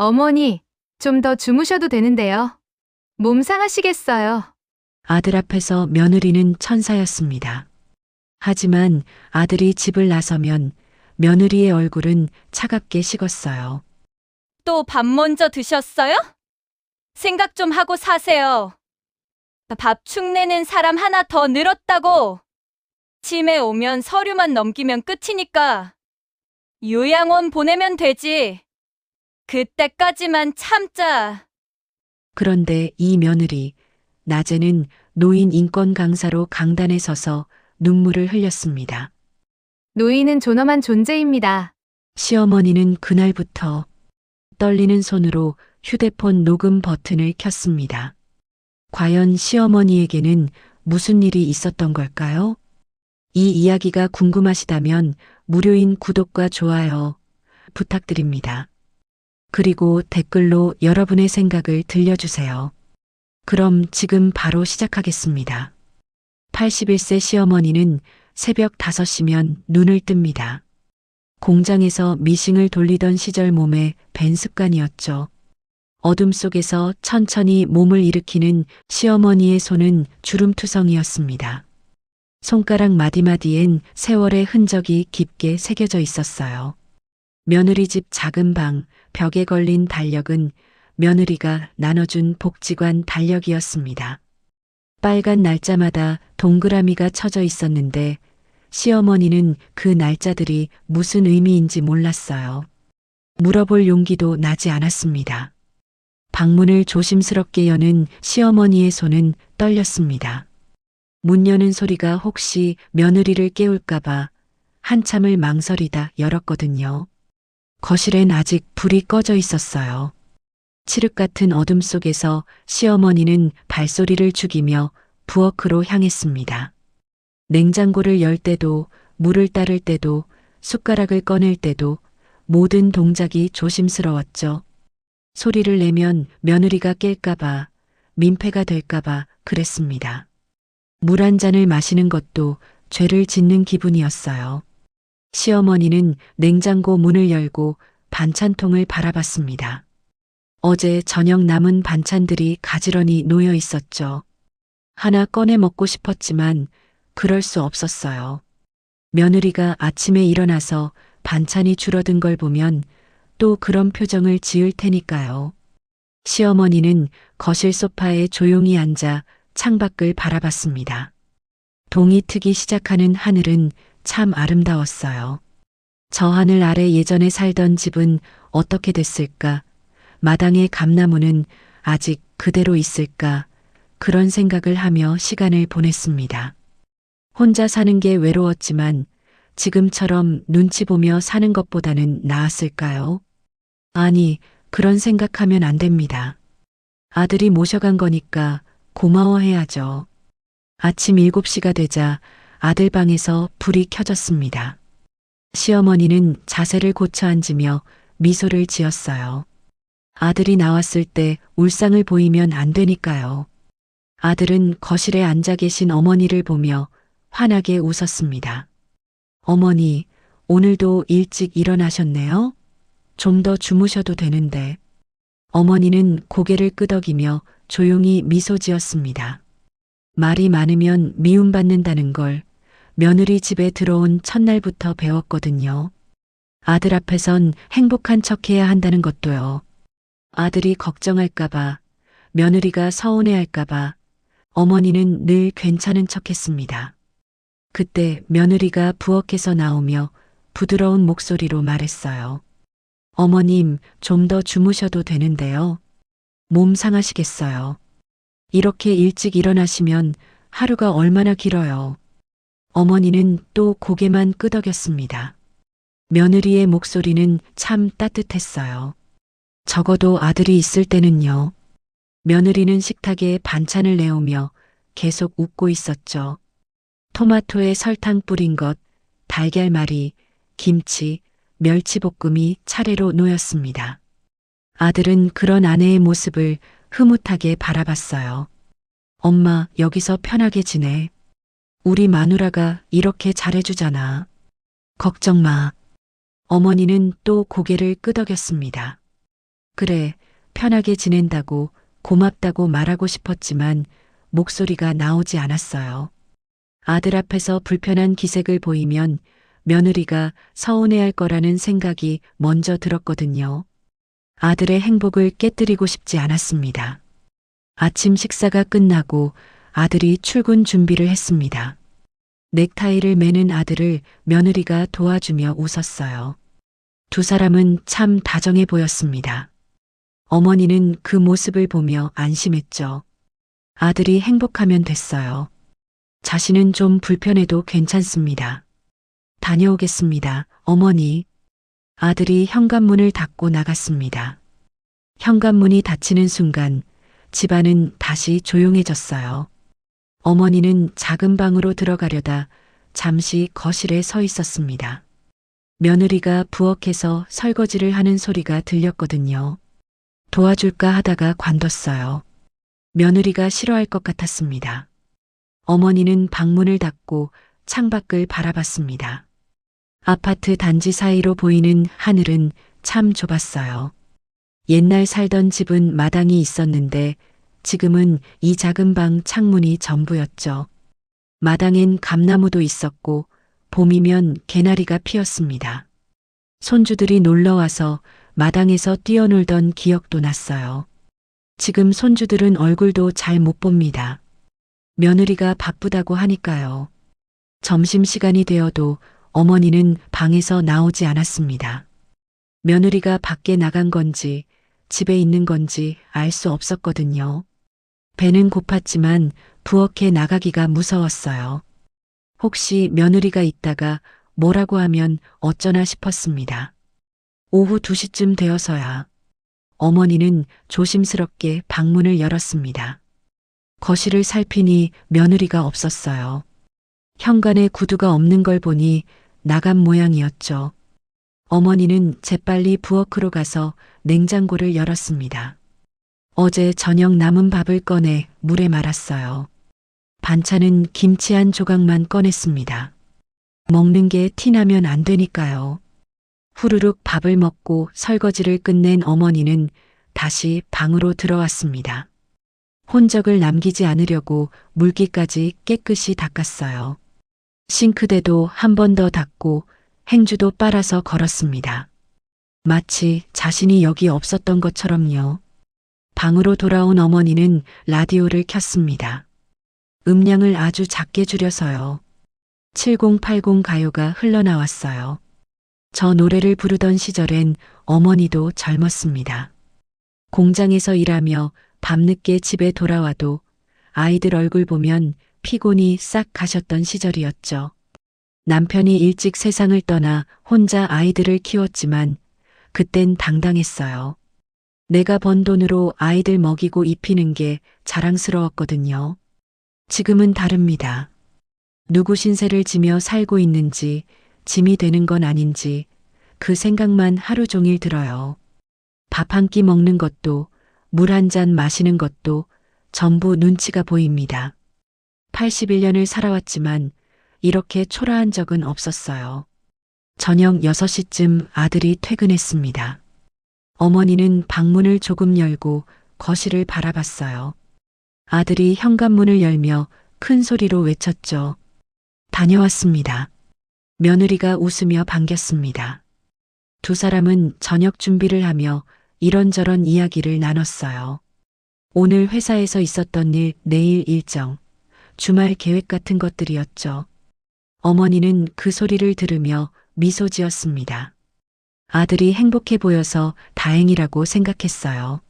어머니, 좀 더 주무셔도 되는데요. 몸 상하시겠어요. 아들 앞에서 며느리는 천사였습니다. 하지만 아들이 집을 나서면 며느리의 얼굴은 차갑게 식었어요. 또 밥 먼저 드셨어요? 생각 좀 하고 사세요. 밥 축내는 사람 하나 더 늘었다고. 짐에 오면 서류만 넘기면 끝이니까 요양원 보내면 되지. 그때까지만 참자. 그런데 이 며느리, 낮에는 노인 인권 강사로 강단에 서서 눈물을 흘렸습니다. 노인은 존엄한 존재입니다. 시어머니는 그날부터 떨리는 손으로 휴대폰 녹음 버튼을 켰습니다. 과연 시어머니에게는 무슨 일이 있었던 걸까요? 이 이야기가 궁금하시다면 무료인 구독과 좋아요 부탁드립니다. 그리고 댓글로 여러분의 생각을 들려주세요. 그럼 지금 바로 시작하겠습니다. 81세 시어머니는 새벽 5시면 눈을 뜹니다. 공장에서 미싱을 돌리던 시절 몸에 밴 습관이었죠. 어둠 속에서 천천히 몸을 일으키는 시어머니의 손은 주름투성이었습니다. 손가락 마디마디엔 세월의 흔적이 깊게 새겨져 있었어요. 며느리 집 작은 방, 벽에 걸린 달력은 며느리가 나눠준 복지관 달력이었습니다. 빨간 날짜마다 동그라미가 쳐져 있었는데 시어머니는 그 날짜들이 무슨 의미인지 몰랐어요. 물어볼 용기도 나지 않았습니다. 방문을 조심스럽게 여는 시어머니의 손은 떨렸습니다. 문 여는 소리가 혹시 며느리를 깨울까봐 한참을 망설이다 열었거든요. 거실엔 아직 불이 꺼져 있었어요. 칠흑 같은 어둠 속에서 시어머니는 발소리를 죽이며 부엌으로 향했습니다. 냉장고를 열 때도, 물을 따를 때도, 숟가락을 꺼낼 때도 모든 동작이 조심스러웠죠. 소리를 내면 며느리가 깰까봐, 민폐가 될까봐 그랬습니다. 물 한 잔을 마시는 것도 죄를 짓는 기분이었어요. 시어머니는 냉장고 문을 열고 반찬통을 바라봤습니다. 어제 저녁 남은 반찬들이 가지런히 놓여 있었죠. 하나 꺼내 먹고 싶었지만 그럴 수 없었어요. 며느리가 아침에 일어나서 반찬이 줄어든 걸 보면 또 그런 표정을 지을 테니까요. 시어머니는 거실 소파에 조용히 앉아 창밖을 바라봤습니다. 동이 트기 시작하는 하늘은 참 아름다웠어요. 저 하늘 아래 예전에 살던 집은 어떻게 됐을까? 마당의 감나무는 아직 그대로 있을까? 그런 생각을 하며 시간을 보냈습니다. 혼자 사는 게 외로웠지만 지금처럼 눈치 보며 사는 것보다는 나았을까요? 아니, 그런 생각하면 안 됩니다. 아들이 모셔간 거니까 고마워해야죠. 아침 7시가 되자 아들 방에서 불이 켜졌습니다. 시어머니는 자세를 고쳐 앉으며 미소를 지었어요. 아들이 나왔을 때 울상을 보이면 안 되니까요. 아들은 거실에 앉아 계신 어머니를 보며 환하게 웃었습니다. 어머니, 오늘도 일찍 일어나셨네요? 좀 더 주무셔도 되는데. 어머니는 고개를 끄덕이며 조용히 미소 지었습니다. 말이 많으면 미움받는다는 걸 며느리 집에 들어온 첫날부터 배웠거든요. 아들 앞에선 행복한 척해야 한다는 것도요. 아들이 걱정할까봐, 며느리가 서운해할까봐 어머니는 늘 괜찮은 척했습니다. 그때 며느리가 부엌에서 나오며 부드러운 목소리로 말했어요. 어머님, 좀 더 주무셔도 되는데요. 몸 상하시겠어요. 이렇게 일찍 일어나시면 하루가 얼마나 길어요. 어머니는 또 고개만 끄덕였습니다. 며느리의 목소리는 참 따뜻했어요. 적어도 아들이 있을 때는요. 며느리는 식탁에 반찬을 내오며 계속 웃고 있었죠. 토마토에 설탕 뿌린 것, 달걀말이, 김치, 멸치볶음이 차례로 놓였습니다. 아들은 그런 아내의 모습을 흐뭇하게 바라봤어요. 엄마, 여기서 편하게 지내. 우리 마누라가 이렇게 잘해주잖아. 걱정 마. 어머니는 또 고개를 끄덕였습니다. 그래, 편하게 지낸다고 고맙다고 말하고 싶었지만 목소리가 나오지 않았어요. 아들 앞에서 불편한 기색을 보이면 며느리가 서운해할 거라는 생각이 먼저 들었거든요. 아들의 행복을 깨뜨리고 싶지 않았습니다. 아침 식사가 끝나고 아들이 출근 준비를 했습니다. 넥타이를 매는 아들을 며느리가 도와주며 웃었어요. 두 사람은 참 다정해 보였습니다. 어머니는 그 모습을 보며 안심했죠. 아들이 행복하면 됐어요. 자신은 좀 불편해도 괜찮습니다. 다녀오겠습니다, 어머니. 아들이 현관문을 닫고 나갔습니다. 현관문이 닫히는 순간 집안은 다시 조용해졌어요. 어머니는 작은 방으로 들어가려다 잠시 거실에 서 있었습니다. 며느리가 부엌에서 설거지를 하는 소리가 들렸거든요. 도와줄까 하다가 관뒀어요. 며느리가 싫어할 것 같았습니다. 어머니는 방문을 닫고 창밖을 바라봤습니다. 아파트 단지 사이로 보이는 하늘은 참 좁았어요. 옛날 살던 집은 마당이 있었는데 지금은 이 작은 방 창문이 전부였죠. 마당엔 감나무도 있었고 봄이면 개나리가 피었습니다. 손주들이 놀러와서 마당에서 뛰어놀던 기억도 났어요. 지금 손주들은 얼굴도 잘 못 봅니다. 며느리가 바쁘다고 하니까요. 점심시간이 되어도 어머니는 방에서 나오지 않았습니다. 며느리가 밖에 나간 건지 집에 있는 건지 알 수 없었거든요. 배는 고팠지만 부엌에 나가기가 무서웠어요. 혹시 며느리가 있다가 뭐라고 하면 어쩌나 싶었습니다. 오후 2시쯤 되어서야 어머니는 조심스럽게 방문을 열었습니다. 거실을 살피니 며느리가 없었어요. 현관에 구두가 없는 걸 보니 나간 모양이었죠. 어머니는 재빨리 부엌으로 가서 냉장고를 열었습니다. 어제 저녁 남은 밥을 꺼내 물에 말았어요. 반찬은 김치 한 조각만 꺼냈습니다. 먹는 게 티나면 안 되니까요. 후루룩 밥을 먹고 설거지를 끝낸 어머니는 다시 방으로 들어왔습니다. 혼적을 남기지 않으려고 물기까지 깨끗이 닦았어요. 싱크대도 한 번 더 닦고 행주도 빨아서 걸었습니다. 마치 자신이 여기 없었던 것처럼요. 방으로 돌아온 어머니는 라디오를 켰습니다. 음량을 아주 작게 줄여서요. 7080 가요가 흘러나왔어요. 저 노래를 부르던 시절엔 어머니도 젊었습니다. 공장에서 일하며 밤늦게 집에 돌아와도 아이들 얼굴 보면 피곤이 싹 가셨던 시절이었죠. 남편이 일찍 세상을 떠나 혼자 아이들을 키웠지만 그땐 당당했어요. 내가 번 돈으로 아이들 먹이고 입히는 게 자랑스러웠거든요. 지금은 다릅니다. 누구 신세를 지며 살고 있는지 짐이 되는 건 아닌지 그 생각만 하루 종일 들어요. 밥 한 끼 먹는 것도 물 한 잔 마시는 것도 전부 눈치가 보입니다. 81년을 살아왔지만 이렇게 초라한 적은 없었어요. 저녁 6시쯤 아들이 퇴근했습니다. 어머니는 방문을 조금 열고 거실을 바라봤어요. 아들이 현관문을 열며 큰 소리로 외쳤죠. 다녀왔습니다. 며느리가 웃으며 반겼습니다. 두 사람은 저녁 준비를 하며 이런저런 이야기를 나눴어요. 오늘 회사에서 있었던 일, 내일 일정, 주말 계획 같은 것들이었죠. 어머니는 그 소리를 들으며 미소 지었습니다. 아들이 행복해 보여서 다행이라고 생각했어요.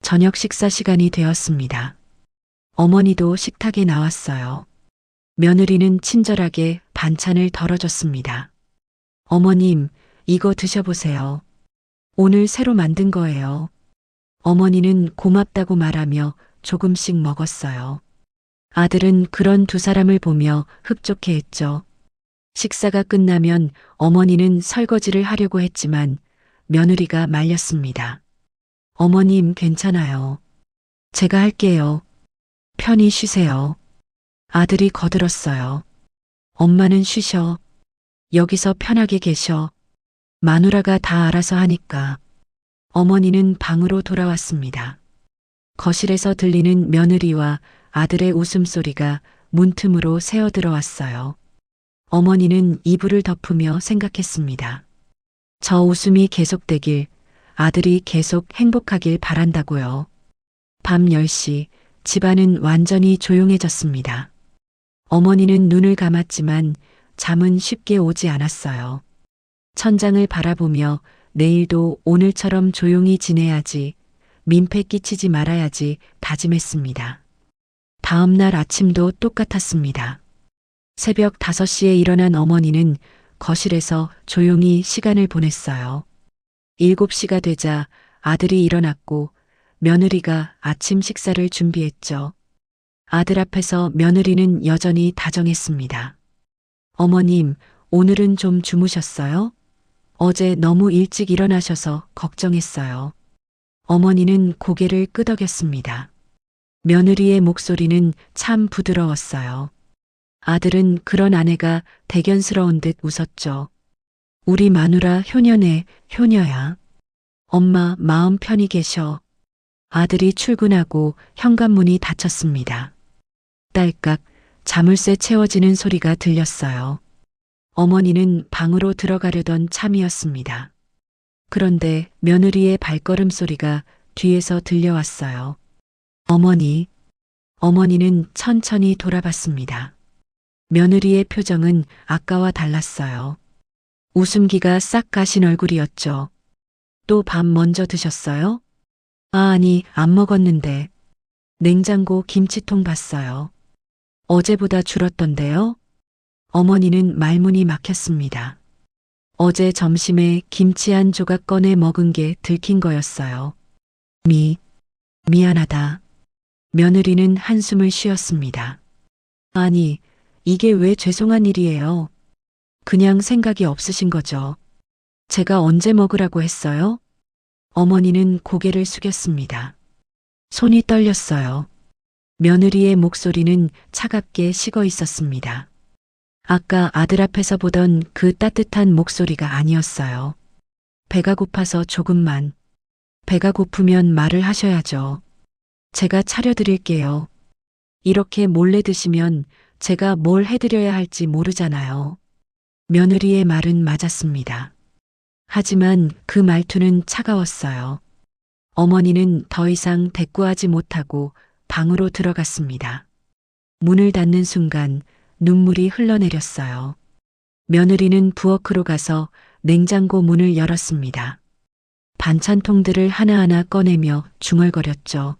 저녁 식사 시간이 되었습니다. 어머니도 식탁에 나왔어요. 며느리는 친절하게 반찬을 덜어줬습니다. 어머님, 이거 드셔보세요. 오늘 새로 만든 거예요. 어머니는 고맙다고 말하며 조금씩 먹었어요. 아들은 그런 두 사람을 보며 흡족해했죠. 식사가 끝나면 어머니는 설거지를 하려고 했지만 며느리가 말렸습니다. 어머님 괜찮아요. 제가 할게요. 편히 쉬세요. 아들이 거들었어요. 엄마는 쉬셔. 여기서 편하게 계셔. 마누라가 다 알아서 하니까. 어머니는 방으로 돌아왔습니다. 거실에서 들리는 며느리와 아들의 웃음소리가 문틈으로 새어들어왔어요. 어머니는 이불을 덮으며 생각했습니다. 저 웃음이 계속되길, 아들이 계속 행복하길 바란다고요. 밤 10시, 집안은 완전히 조용해졌습니다. 어머니는 눈을 감았지만 잠은 쉽게 오지 않았어요. 천장을 바라보며 내일도 오늘처럼 조용히 지내야지, 민폐 끼치지 말아야지 다짐했습니다. 다음 날 아침도 똑같았습니다. 새벽 5시에 일어난 어머니는 거실에서 조용히 시간을 보냈어요. 7시가 되자 아들이 일어났고 며느리가 아침 식사를 준비했죠. 아들 앞에서 며느리는 여전히 다정했습니다. 어머님, 오늘은 좀 주무셨어요? 어제 너무 일찍 일어나셔서 걱정했어요. 어머니는 고개를 끄덕였습니다. 며느리의 목소리는 참 부드러웠어요. 아들은 그런 아내가 대견스러운 듯 웃었죠. 우리 마누라 효녀네, 효녀야. 엄마 마음 편히 계셔. 아들이 출근하고 현관문이 닫혔습니다. 딸깍 자물쇠 채워지는 소리가 들렸어요. 어머니는 방으로 들어가려던 참이었습니다. 그런데 며느리의 발걸음 소리가 뒤에서 들려왔어요. 어머니는 천천히 돌아봤습니다. 며느리의 표정은 아까와 달랐어요. 웃음기가 싹 가신 얼굴이었죠. 또 밥 먼저 드셨어요? 아니, 안 먹었는데. 냉장고 김치통 봤어요. 어제보다 줄었던데요? 어머니는 말문이 막혔습니다. 어제 점심에 김치 한 조각 꺼내 먹은 게 들킨 거였어요. 미안하다. 며느리는 한숨을 쉬었습니다. 아니, 이게 왜 죄송한 일이에요? 그냥 생각이 없으신 거죠. 제가 언제 먹으라고 했어요? 어머니는 고개를 숙였습니다. 손이 떨렸어요. 며느리의 목소리는 차갑게 식어 있었습니다. 아까 아들 앞에서 보던 그 따뜻한 목소리가 아니었어요. 배가 고파서 조금만. 배가 고프면 말을 하셔야죠. 제가 차려드릴게요. 이렇게 몰래 드시면 제가 뭘 해드려야 할지 모르잖아요. 며느리의 말은 맞았습니다. 하지만 그 말투는 차가웠어요. 어머니는 더 이상 대꾸하지 못하고 방으로 들어갔습니다. 문을 닫는 순간 눈물이 흘러내렸어요. 며느리는 부엌으로 가서 냉장고 문을 열었습니다. 반찬통들을 하나하나 꺼내며 중얼거렸죠.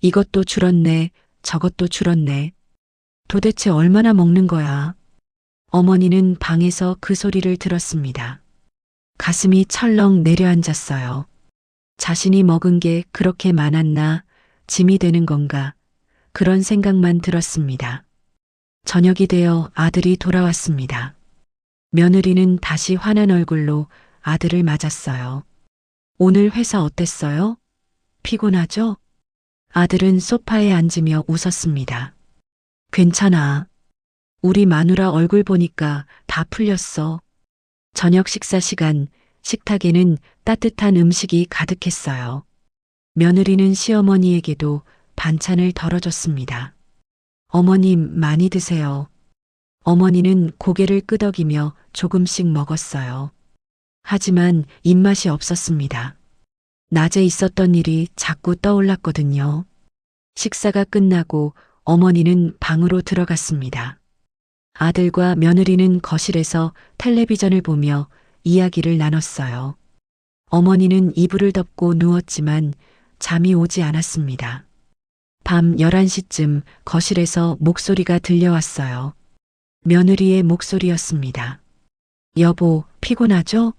이것도 줄었네, 저것도 줄었네. 도대체 얼마나 먹는 거야? 어머니는 방에서 그 소리를 들었습니다. 가슴이 철렁 내려앉았어요. 자신이 먹은 게 그렇게 많았나, 짐이 되는 건가, 그런 생각만 들었습니다. 저녁이 되어 아들이 돌아왔습니다. 며느리는 다시 환한 얼굴로 아들을 맞았어요. 오늘 회사 어땠어요? 피곤하죠? 아들은 소파에 앉으며 웃었습니다. 괜찮아. 우리 마누라 얼굴 보니까 다 풀렸어. 저녁 식사 시간, 식탁에는 따뜻한 음식이 가득했어요. 며느리는 시어머니에게도 반찬을 덜어줬습니다. 어머님 많이 드세요. 어머니는 고개를 끄덕이며 조금씩 먹었어요. 하지만 입맛이 없었습니다. 낮에 있었던 일이 자꾸 떠올랐거든요. 식사가 끝나고 어머니는 방으로 들어갔습니다. 아들과 며느리는 거실에서 텔레비전을 보며 이야기를 나눴어요. 어머니는 이불을 덮고 누웠지만 잠이 오지 않았습니다. 밤 11시쯤 거실에서 목소리가 들려왔어요. 며느리의 목소리였습니다. 여보, 피곤하죠?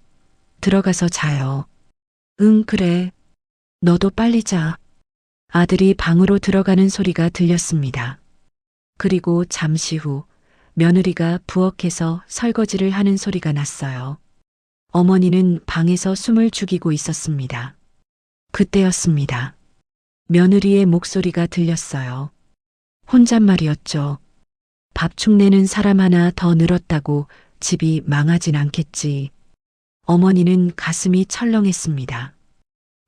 들어가서 자요. 응, 그래. 너도 빨리 자. 아들이 방으로 들어가는 소리가 들렸습니다. 그리고 잠시 후 며느리가 부엌에서 설거지를 하는 소리가 났어요. 어머니는 방에서 숨을 죽이고 있었습니다. 그때였습니다. 며느리의 목소리가 들렸어요. 혼잣말이었죠. 밥축 내는 사람 하나 더 늘었다고 집이 망하진 않겠지. 어머니는 가슴이 철렁했습니다.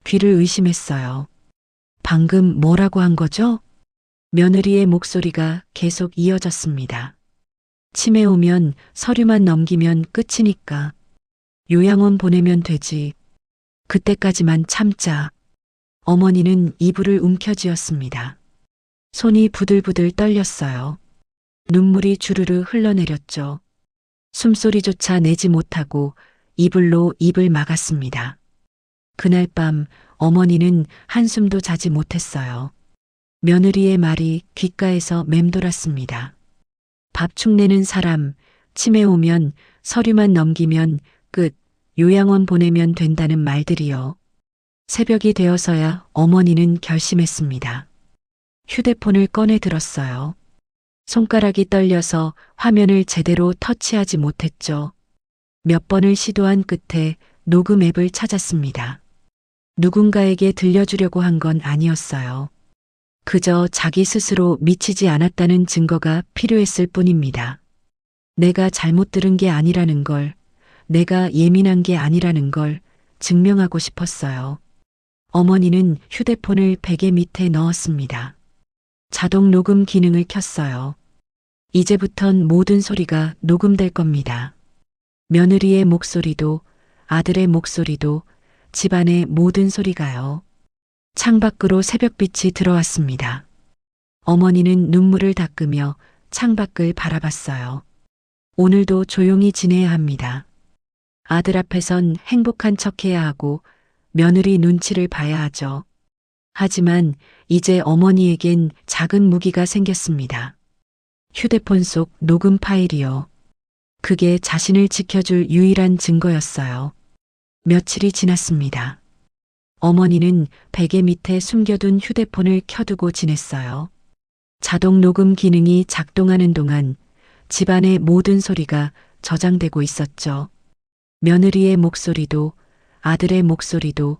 귀를 의심했어요. 방금 뭐라고 한 거죠? 며느리의 목소리가 계속 이어졌습니다. 치매 오면 서류만 넘기면 끝이니까. 요양원 보내면 되지. 그때까지만 참자. 어머니는 이불을 움켜쥐었습니다. 손이 부들부들 떨렸어요. 눈물이 주르르 흘러내렸죠. 숨소리조차 내지 못하고 이불로 입을 막았습니다. 그날 밤 어머니는 한숨도 자지 못했어요. 며느리의 말이 귓가에서 맴돌았습니다. 밥축 내는 사람, 치매 오면 서류만 넘기면 끝, 요양원 보내면 된다는 말들이요. 새벽이 되어서야 어머니는 결심했습니다. 휴대폰을 꺼내 들었어요. 손가락이 떨려서 화면을 제대로 터치하지 못했죠. 몇 번을 시도한 끝에 녹음 앱을 찾았습니다. 누군가에게 들려주려고 한 건 아니었어요. 그저 자기 스스로 미치지 않았다는 증거가 필요했을 뿐입니다. 내가 잘못 들은 게 아니라는 걸, 내가 예민한 게 아니라는 걸 증명하고 싶었어요. 어머니는 휴대폰을 베개 밑에 넣었습니다. 자동 녹음 기능을 켰어요. 이제부턴 모든 소리가 녹음될 겁니다. 며느리의 목소리도, 아들의 목소리도, 집안의 모든 소리가요. 창밖으로 새벽빛이 들어왔습니다. 어머니는 눈물을 닦으며 창밖을 바라봤어요. 오늘도 조용히 지내야 합니다. 아들 앞에선 행복한 척해야 하고 며느리 눈치를 봐야 하죠. 하지만 이제 어머니에겐 작은 무기가 생겼습니다. 휴대폰 속 녹음 파일이요. 그게 자신을 지켜줄 유일한 증거였어요. 며칠이 지났습니다. 어머니는 베개 밑에 숨겨둔 휴대폰을 켜두고 지냈어요. 자동 녹음 기능이 작동하는 동안 집안의 모든 소리가 저장되고 있었죠. 며느리의 목소리도, 아들의 목소리도,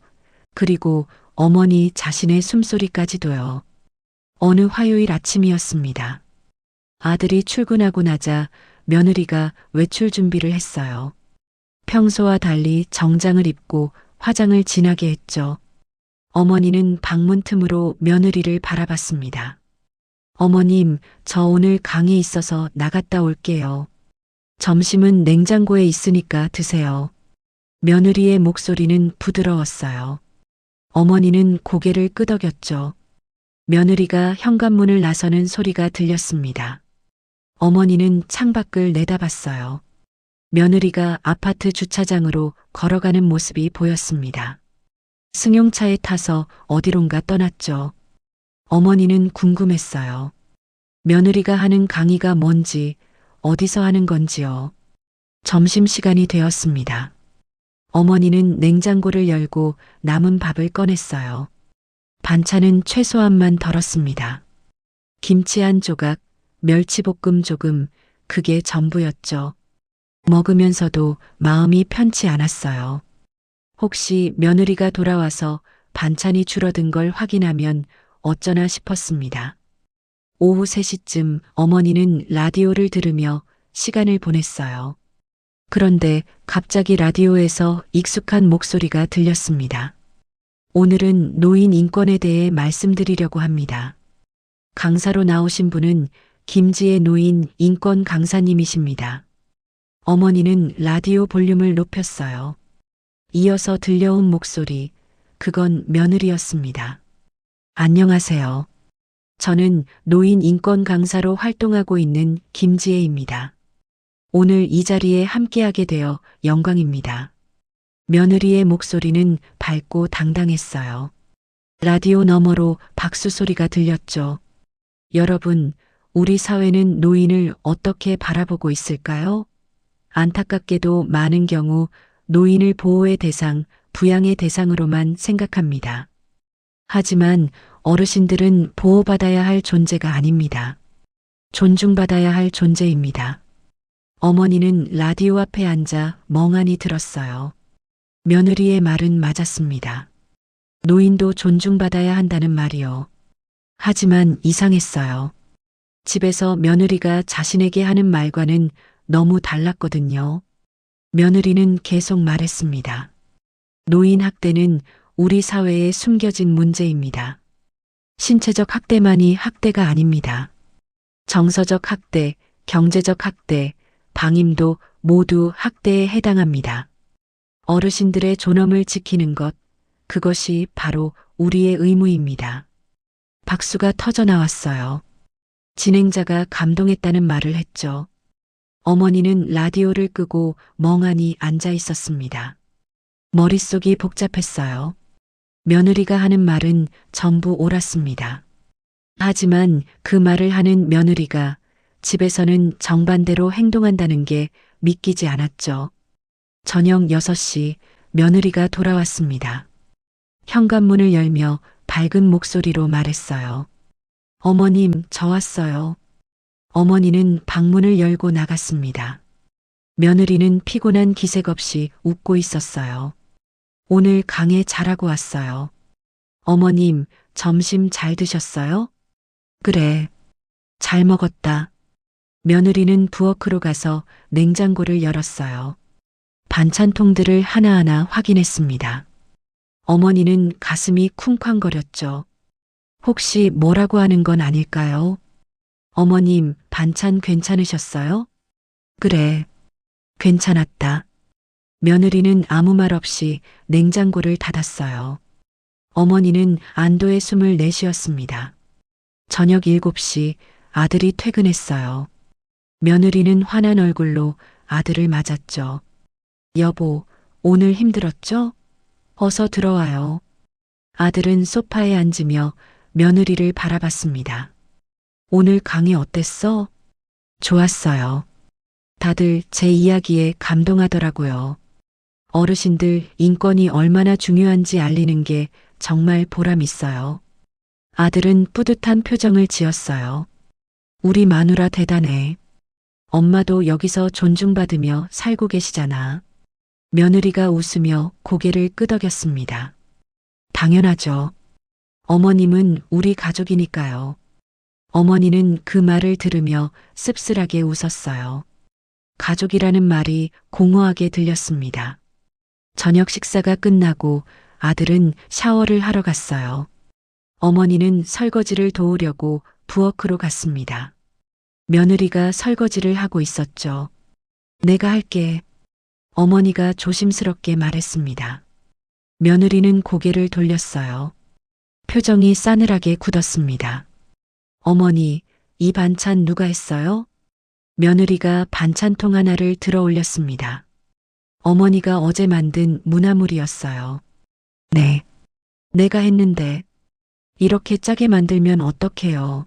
그리고 어머니 자신의 숨소리까지도요. 어느 화요일 아침이었습니다. 아들이 출근하고 나자 며느리가 외출 준비를 했어요. 평소와 달리 정장을 입고 화장을 진하게 했죠. 어머니는 방문 틈으로 며느리를 바라봤습니다. 어머님, 저 오늘 강의 있어서 나갔다 올게요. 점심은 냉장고에 있으니까 드세요. 며느리의 목소리는 부드러웠어요. 어머니는 고개를 끄덕였죠. 며느리가 현관문을 나서는 소리가 들렸습니다. 어머니는 창밖을 내다봤어요. 며느리가 아파트 주차장으로 걸어가는 모습이 보였습니다. 승용차에 타서 어디론가 떠났죠. 어머니는 궁금했어요. 며느리가 하는 강의가 뭔지, 어디서 하는 건지요. 점심시간이 되었습니다. 어머니는 냉장고를 열고 남은 밥을 꺼냈어요. 반찬은 최소한만 덜었습니다. 김치 한 조각, 멸치볶음 조금, 그게 전부였죠. 먹으면서도 마음이 편치 않았어요. 혹시 며느리가 돌아와서 반찬이 줄어든 걸 확인하면 어쩌나 싶었습니다. 오후 3시쯤 어머니는 라디오를 들으며 시간을 보냈어요. 그런데 갑자기 라디오에서 익숙한 목소리가 들렸습니다. 오늘은 노인 인권에 대해 말씀드리려고 합니다. 강사로 나오신 분은 김지혜 노인 인권 강사님이십니다. 어머니는 라디오 볼륨을 높였어요. 이어서 들려온 목소리, 그건 며느리였습니다. 안녕하세요. 저는 노인 인권 강사로 활동하고 있는 김지혜입니다. 오늘 이 자리에 함께하게 되어 영광입니다. 며느리의 목소리는 밝고 당당했어요. 라디오 너머로 박수 소리가 들렸죠. 여러분, 우리 사회는 노인을 어떻게 바라보고 있을까요? 안타깝게도 많은 경우 노인을 보호의 대상, 부양의 대상으로만 생각합니다. 하지만 어르신들은 보호받아야 할 존재가 아닙니다. 존중받아야 할 존재입니다. 어머니는 라디오 앞에 앉아 멍하니 들었어요. 며느리의 말은 맞았습니다. 노인도 존중받아야 한다는 말이요. 하지만 이상했어요. 집에서 며느리가 자신에게 하는 말과는 너무 달랐거든요. 며느리는 계속 말했습니다. 노인 학대는 우리 사회에 숨겨진 문제입니다. 신체적 학대만이 학대가 아닙니다. 정서적 학대, 경제적 학대, 방임도 모두 학대에 해당합니다. 어르신들의 존엄을 지키는 것, 그것이 바로 우리의 의무입니다. 박수가 터져 나왔어요. 진행자가 감동했다는 말을 했죠. 어머니는 라디오를 끄고 멍하니 앉아 있었습니다. 머릿속이 복잡했어요. 며느리가 하는 말은 전부 옳았습니다. 하지만 그 말을 하는 며느리가 집에서는 정반대로 행동한다는 게 믿기지 않았죠. 저녁 6시 며느리가 돌아왔습니다. 현관문을 열며 밝은 목소리로 말했어요. 어머님, 저 왔어요. 어머니는 방문을 열고 나갔습니다. 며느리는 피곤한 기색 없이 웃고 있었어요. 오늘 강의 잘하고 왔어요. 어머님, 점심 잘 드셨어요? 그래. 잘 먹었다. 며느리는 부엌으로 가서 냉장고를 열었어요. 반찬통들을 하나하나 확인했습니다. 어머니는 가슴이 쿵쾅거렸죠. 혹시 뭐라고 하는 건 아닐까요? 어머님, 반찬 괜찮으셨어요? 그래. 괜찮았다. 며느리는 아무 말 없이 냉장고를 닫았어요. 어머니는 안도의 숨을 내쉬었습니다. 저녁 7시 아들이 퇴근했어요. 며느리는 화난 얼굴로 아들을 맞았죠. 여보, 오늘 힘들었죠? 어서 들어와요. 아들은 소파에 앉으며 며느리를 바라봤습니다. 오늘 강의 어땠어? 좋았어요. 다들 제 이야기에 감동하더라고요. 어르신들 인권이 얼마나 중요한지 알리는 게 정말 보람 있어요. 아들은 뿌듯한 표정을 지었어요. 우리 마누라 대단해. 엄마도 여기서 존중받으며 살고 계시잖아. 며느리가 웃으며 고개를 끄덕였습니다. 당연하죠. 어머님은 우리 가족이니까요. 어머니는 그 말을 들으며 씁쓸하게 웃었어요. 가족이라는 말이 공허하게 들렸습니다. 저녁 식사가 끝나고 아들은 샤워를 하러 갔어요. 어머니는 설거지를 도우려고 부엌으로 갔습니다. 며느리가 설거지를 하고 있었죠. 내가 할게. 어머니가 조심스럽게 말했습니다. 며느리는 고개를 돌렸어요. 표정이 싸늘하게 굳었습니다. 어머니, 이 반찬 누가 했어요? 며느리가 반찬통 하나를 들어 올렸습니다. 어머니가 어제 만든 무나물이었어요. 네, 내가 했는데 이렇게 짜게 만들면 어떡해요?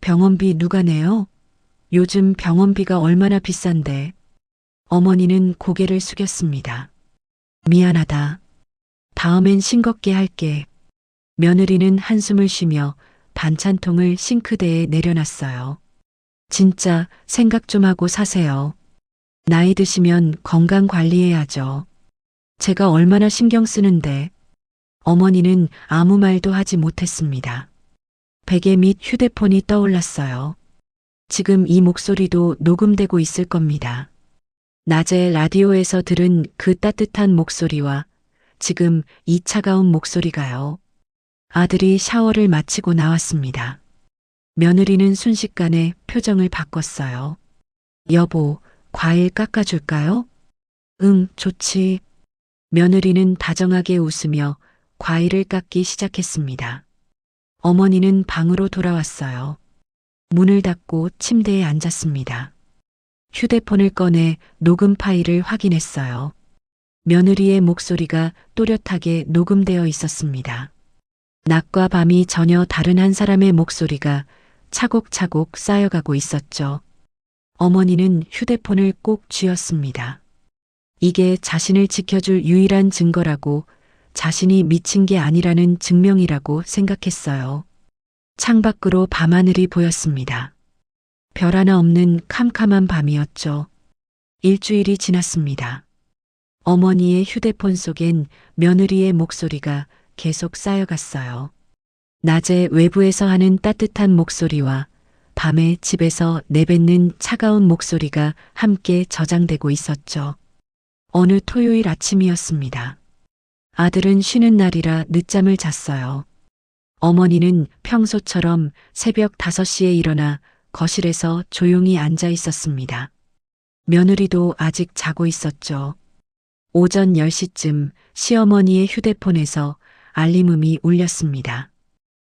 병원비 누가 내요? 요즘 병원비가 얼마나 비싼데. 어머니는 고개를 숙였습니다. 미안하다. 다음엔 싱겁게 할게. 며느리는 한숨을 쉬며 반찬통을 싱크대에 내려놨어요. 진짜 생각 좀 하고 사세요. 나이 드시면 건강 관리해야죠. 제가 얼마나 신경 쓰는데. 어머니는 아무 말도 하지 못했습니다. 베개 및 휴대폰이 떠올랐어요. 지금 이 목소리도 녹음되고 있을 겁니다. 낮에 라디오에서 들은 그 따뜻한 목소리와 지금 이 차가운 목소리가요. 아들이 샤워를 마치고 나왔습니다. 며느리는 순식간에 표정을 바꿨어요. 여보, 과일 깎아줄까요? 응, 좋지. 며느리는 다정하게 웃으며 과일을 깎기 시작했습니다. 어머니는 방으로 돌아왔어요. 문을 닫고 침대에 앉았습니다. 휴대폰을 꺼내 녹음 파일을 확인했어요. 며느리의 목소리가 또렷하게 녹음되어 있었습니다. 낮과 밤이 전혀 다른 한 사람의 목소리가 차곡차곡 쌓여가고 있었죠. 어머니는 휴대폰을 꼭 쥐었습니다. 이게 자신을 지켜줄 유일한 증거라고, 자신이 미친 게 아니라는 증명이라고 생각했어요. 창밖으로 밤하늘이 보였습니다. 별 하나 없는 캄캄한 밤이었죠. 일주일이 지났습니다. 어머니의 휴대폰 속엔 며느리의 목소리가 계속 쌓여갔어요. 낮에 외부에서 하는 따뜻한 목소리와 밤에 집에서 내뱉는 차가운 목소리가 함께 저장되고 있었죠. 어느 토요일 아침이었습니다. 아들은 쉬는 날이라 늦잠을 잤어요. 어머니는 평소처럼 새벽 5시에 일어나 거실에서 조용히 앉아 있었습니다. 며느리도 아직 자고 있었죠. 오전 10시쯤 시어머니의 휴대폰에서 알림음이 울렸습니다.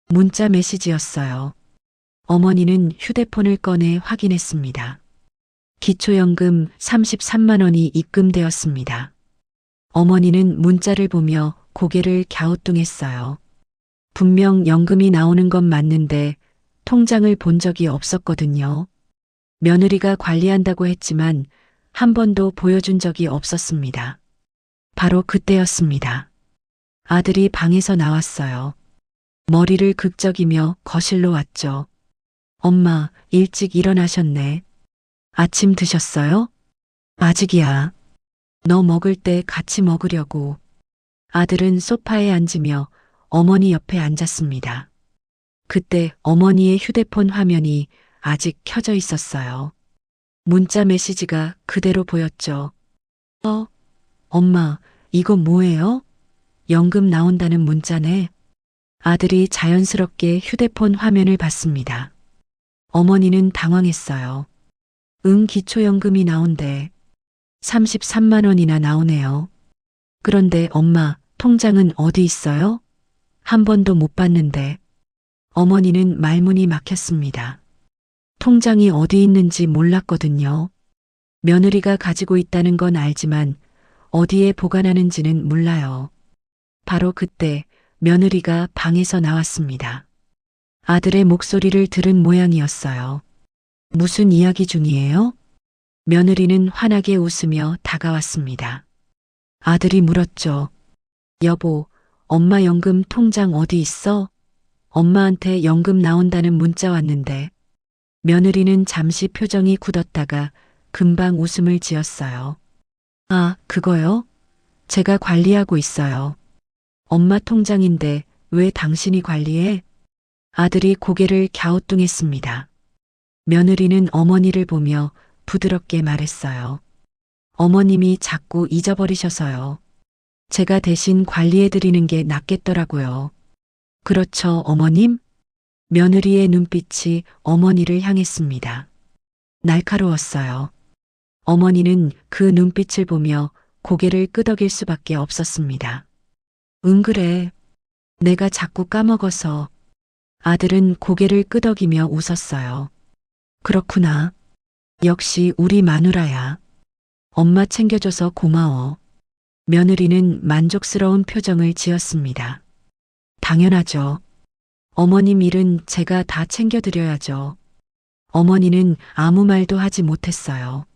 문자 메시지였어요. 어머니는 휴대폰을 꺼내 확인했습니다. 기초연금 33만 원이 입금되었습니다. 어머니는 문자를 보며 고개를 갸우뚱했어요. 분명 연금이 나오는 건 맞는데 통장을 본 적이 없었거든요. 며느리가 관리한다고 했지만 한 번도 보여준 적이 없었습니다. 바로 그때였습니다. 아들이 방에서 나왔어요. 머리를 극적이며 거실로 왔죠. 엄마, 일찍 일어나셨네. 아침 드셨어요? 아직이야. 너 먹을 때 같이 먹으려고. 아들은 소파에 앉으며 어머니 옆에 앉았습니다. 그때 어머니의 휴대폰 화면이 아직 켜져 있었어요. 문자 메시지가 그대로 보였죠. 엄마, 이거 뭐예요? 연금 나온다는 문자네. 아들이 자연스럽게 휴대폰 화면을 봤습니다. 어머니는 당황했어요. 응, 기초연금이 나온대. 33만 원이나 나오네요. 그런데 엄마, 통장은 어디 있어요? 한 번도 못 봤는데. 어머니는 말문이 막혔습니다. 통장이 어디 있는지 몰랐거든요. 며느리가 가지고 있다는 건 알지만 어디에 보관하는지는 몰라요. 바로 그때 며느리가 방에서 나왔습니다. 아들의 목소리를 들은 모양이었어요. 무슨 이야기 중이에요? 며느리는 환하게 웃으며 다가왔습니다. 아들이 물었죠. 여보, 엄마 연금 통장 어디 있어? 엄마한테 연금 나온다는 문자 왔는데. 며느리는 잠시 표정이 굳었다가 금방 웃음을 지었어요. 아, 그거요? 제가 관리하고 있어요. 엄마 통장인데 왜 당신이 관리해? 아들이 고개를 갸우뚱했습니다. 며느리는 어머니를 보며 부드럽게 말했어요. 어머님이 자꾸 잊어버리셔서요. 제가 대신 관리해드리는 게 낫겠더라고요. 그렇죠, 어머님? 며느리의 눈빛이 어머니를 향했습니다. 날카로웠어요. 어머니는 그 눈빛을 보며 고개를 끄덕일 수밖에 없었습니다. 응, 그래. 내가 자꾸 까먹어서. 아들은 고개를 끄덕이며 웃었어요. 그렇구나. 역시 우리 마누라야. 엄마 챙겨줘서 고마워. 며느리는 만족스러운 표정을 지었습니다. 당연하죠. 어머님 일은 제가 다 챙겨드려야죠. 어머니는 아무 말도 하지 못했어요.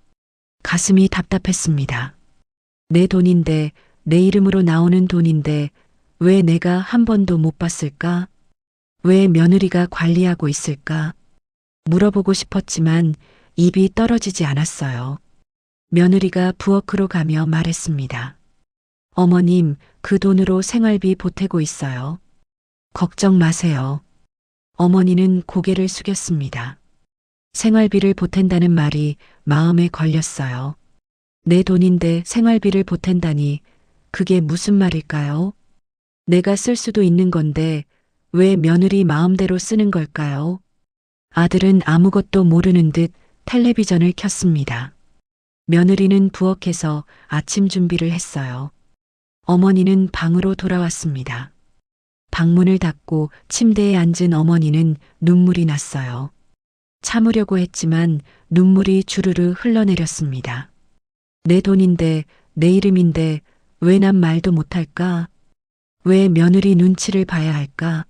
가슴이 답답했습니다. 내 돈인데, 내 이름으로 나오는 돈인데 왜 내가 한 번도 못 봤을까? 왜 며느리가 관리하고 있을까? 물어보고 싶었지만 입이 떨어지지 않았어요. 며느리가 부엌으로 가며 말했습니다. 어머님, 그 돈으로 생활비 보태고 있어요. 걱정 마세요. 어머니는 고개를 숙였습니다. 생활비를 보탠다는 말이 마음에 걸렸어요. 내 돈인데 생활비를 보탠다니 그게 무슨 말일까요? 내가 쓸 수도 있는 건데 왜 며느리 마음대로 쓰는 걸까요? 아들은 아무것도 모르는 듯 텔레비전을 켰습니다. 며느리는 부엌에서 아침 준비를 했어요. 어머니는 방으로 돌아왔습니다. 방문을 닫고 침대에 앉은 어머니는 눈물이 났어요. 참으려고 했지만 눈물이 주르르 흘러내렸습니다. 내 돈인데, 내 이름인데 왜 난 말도 못할까? 왜 며느리 눈치를 봐야 할까?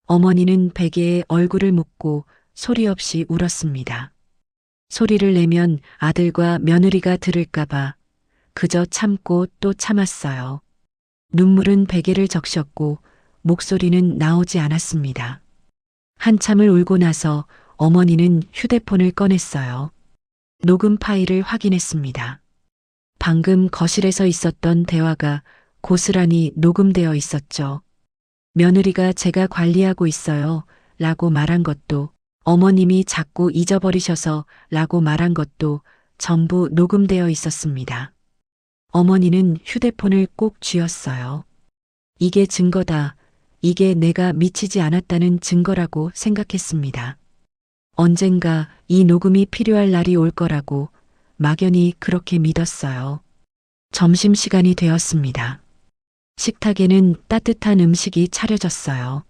어머니는 베개에 얼굴을 묻고 소리 없이 울었습니다. 소리를 내면 아들과 며느리가 들을까봐 그저 참고 또 참았어요. 눈물은 베개를 적셨고 목소리는 나오지 않았습니다. 한참을 울고 나서 어머니는 휴대폰을 꺼냈어요. 녹음 파일을 확인했습니다. 방금 거실에서 있었던 대화가 고스란히 녹음되어 있었죠. 며느리가 제가 관리하고 있어요 라고 말한 것도, 어머님이 자꾸 잊어버리셔서 라고 말한 것도 전부 녹음되어 있었습니다. 어머니는 휴대폰을 꼭 쥐었어요. 이게 증거다. 이게 내가 미치지 않았다는 증거라고 생각했습니다. 언젠가 이 녹음이 필요할 날이 올 거라고 막연히 그렇게 믿었어요. 점심시간이 되었습니다. 식탁에는 따뜻한 음식이 차려졌어요.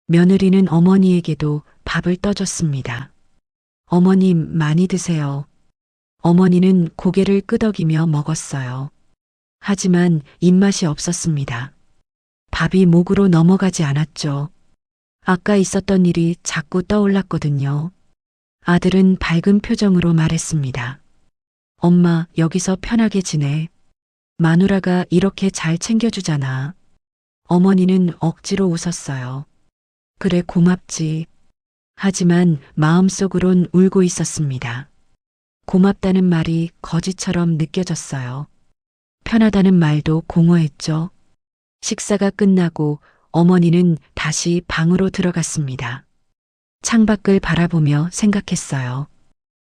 며느리는 어머니에게도 밥을 떠줬습니다. 어머님, 많이 드세요. 어머니는 고개를 끄덕이며 먹었어요. 하지만 입맛이 없었습니다. 밥이 목으로 넘어가지 않았죠. 아까 있었던 일이 자꾸 떠올랐거든요. 아들은 밝은 표정으로 말했습니다. 엄마, 여기서 편하게 지내. 마누라가 이렇게 잘 챙겨주잖아. 어머니는 억지로 웃었어요. 그래, 고맙지. 하지만 마음속으론 울고 있었습니다. 고맙다는 말이 거짓처럼 느껴졌어요. 편하다는 말도 공허했죠. 식사가 끝나고 어머니는 다시 방으로 들어갔습니다. 창밖을 바라보며 생각했어요.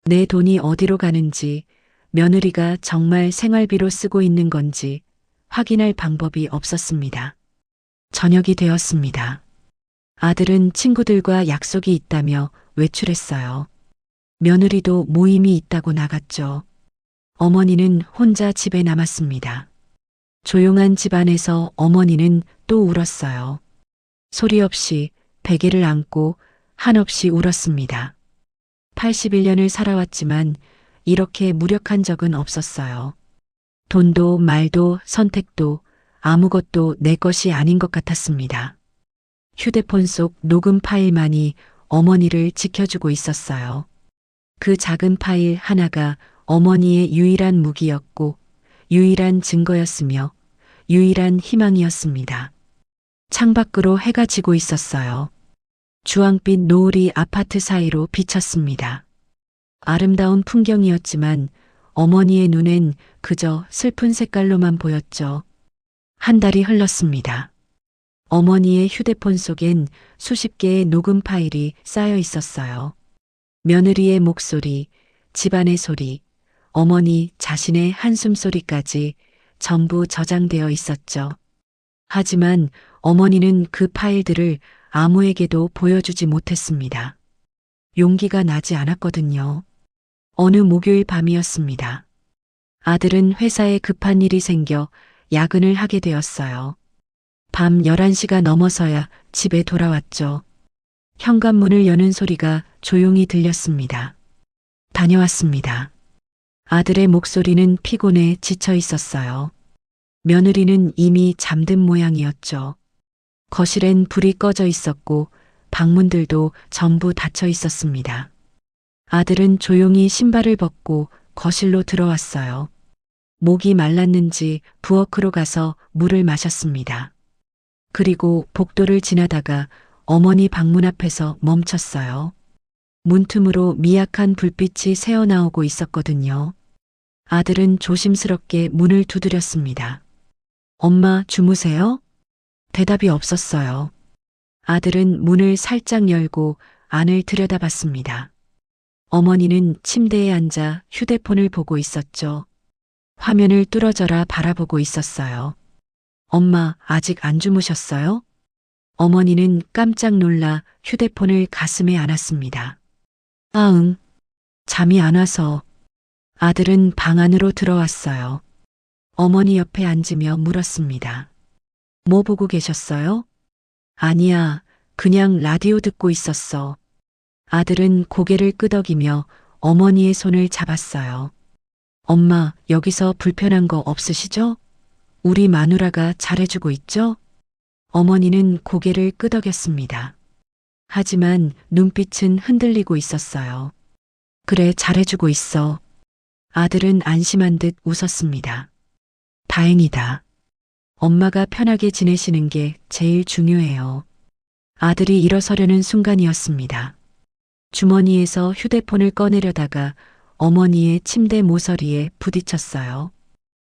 내 돈이 어디로 가는지, 며느리가 정말 생활비로 쓰고 있는 건지 확인할 방법이 없었습니다. 저녁이 되었습니다. 아들은 친구들과 약속이 있다며 외출했어요. 며느리도 모임이 있다고 나갔죠. 어머니는 혼자 집에 남았습니다. 조용한 집안에서 어머니는 또 울었어요. 소리 없이 베개를 안고 한없이 울었습니다. 81년을 살아왔지만 이렇게 무력한 적은 없었어요. 돈도 말도 선택도 아무것도 내 것이 아닌 것 같았습니다. 휴대폰 속 녹음 파일만이 어머니를 지켜주고 있었어요. 그 작은 파일 하나가 어머니의 유일한 무기였고 유일한 증거였으며 유일한 희망이었습니다. 창밖으로 해가 지고 있었어요. 주황빛 노을이 아파트 사이로 비쳤습니다. 아름다운 풍경이었지만 어머니의 눈엔 그저 슬픈 색깔로만 보였죠. 한 달이 흘렀습니다. 어머니의 휴대폰 속엔 수십 개의 녹음 파일이 쌓여 있었어요. 며느리의 목소리, 집안의 소리, 어머니 자신의 한숨 소리까지 전부 저장되어 있었죠. 하지만 어머니는 그 파일들을 아무에게도 보여주지 못했습니다. 용기가 나지 않았거든요. 어느 목요일 밤이었습니다. 아들은 회사에 급한 일이 생겨 야근을 하게 되었어요. 밤 11시가 넘어서야 집에 돌아왔죠. 현관문을 여는 소리가 조용히 들렸습니다. 다녀왔습니다. 아들의 목소리는 피곤해 지쳐 있었어요. 며느리는 이미 잠든 모양이었죠. 거실엔 불이 꺼져 있었고 방문들도 전부 닫혀 있었습니다. 아들은 조용히 신발을 벗고 거실로 들어왔어요. 목이 말랐는지 부엌으로 가서 물을 마셨습니다. 그리고 복도를 지나다가 어머니 방문 앞에서 멈췄어요. 문틈으로 미약한 불빛이 새어나오고 있었거든요. 아들은 조심스럽게 문을 두드렸습니다. 엄마, 주무세요? 대답이 없었어요. 아들은 문을 살짝 열고 안을 들여다봤습니다. 어머니는 침대에 앉아 휴대폰을 보고 있었죠. 화면을 뚫어져라 바라보고 있었어요. 엄마, 아직 안 주무셨어요? 어머니는 깜짝 놀라 휴대폰을 가슴에 안았습니다. 응. 잠이 안 와서. 아들은 방 안으로 들어왔어요. 어머니 옆에 앉으며 물었습니다. 뭐 보고 계셨어요? 아니야, 그냥 라디오 듣고 있었어. 아들은 고개를 끄덕이며 어머니의 손을 잡았어요. 엄마, 여기서 불편한 거 없으시죠? 우리 마누라가 잘해주고 있죠? 어머니는 고개를 끄덕였습니다. 하지만 눈빛은 흔들리고 있었어요. 그래, 잘해주고 있어. 아들은 안심한 듯 웃었습니다. 다행이다. 엄마가 편하게 지내시는 게 제일 중요해요. 아들이 일어서려는 순간이었습니다. 주머니에서 휴대폰을 꺼내려다가 어머니의 침대 모서리에 부딪혔어요.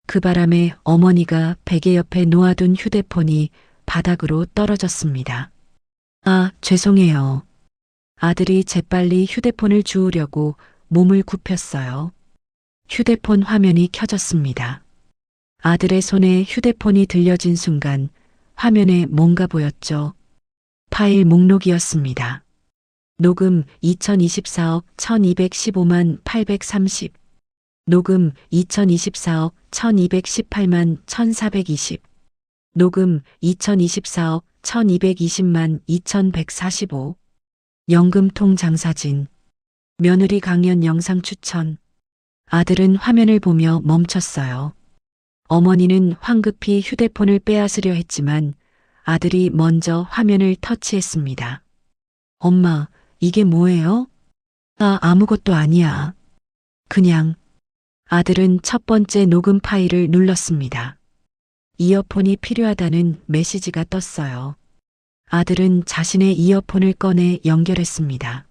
그 바람에 어머니가 베개 옆에 놓아둔 휴대폰이 바닥으로 떨어졌습니다. 아, 죄송해요. 아들이 재빨리 휴대폰을 주우려고 몸을 굽혔어요. 휴대폰 화면이 켜졌습니다. 아들의 손에 휴대폰이 들려진 순간 화면에 뭔가 보였죠. 파일 목록이었습니다. 녹음 2024억 1215만 830. 녹음 2024억 1218만 1420. 녹음 2024억 1220만 2145. 연금통 장사진. 며느리 강연 영상 추천. 아들은 화면을 보며 멈췄어요. 어머니는 황급히 휴대폰을 빼앗으려 했지만 아들이 먼저 화면을 터치했습니다. 엄마, 이게 뭐예요? 아무것도 아니야. 그냥. 아들은 첫 번째 녹음 파일을 눌렀습니다. 이어폰이 필요하다는 메시지가 떴어요. 아들은 자신의 이어폰을 꺼내 연결했습니다.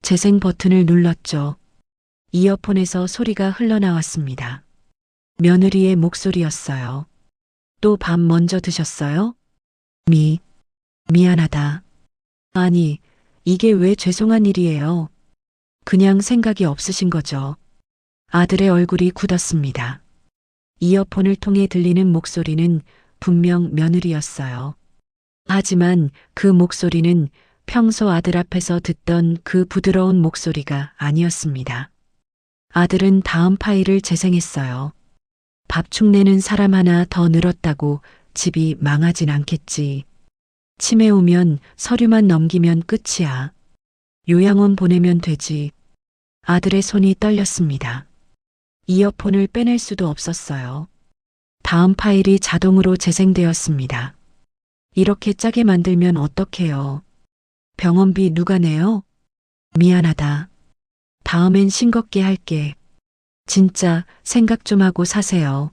재생 버튼을 눌렀죠. 이어폰에서 소리가 흘러나왔습니다. 며느리의 목소리였어요. 또 밥 먼저 드셨어요? 미안하다. 아니, 이게 왜 죄송한 일이에요? 그냥 생각이 없으신 거죠. 아들의 얼굴이 굳었습니다. 이어폰을 통해 들리는 목소리는 분명 며느리였어요. 하지만 그 목소리는 평소 아들 앞에서 듣던 그 부드러운 목소리가 아니었습니다. 아들은 다음 파일을 재생했어요. 밥축 내는 사람 하나 더 늘었다고 집이 망하진 않겠지. 치매 오면 서류만 넘기면 끝이야. 요양원 보내면 되지. 아들의 손이 떨렸습니다. 이어폰을 빼낼 수도 없었어요. 다음 파일이 자동으로 재생되었습니다. 이렇게 짜게 만들면 어떡해요? 병원비 누가 내요? 미안하다. 다음엔 싱겁게 할게. 진짜 생각 좀 하고 사세요.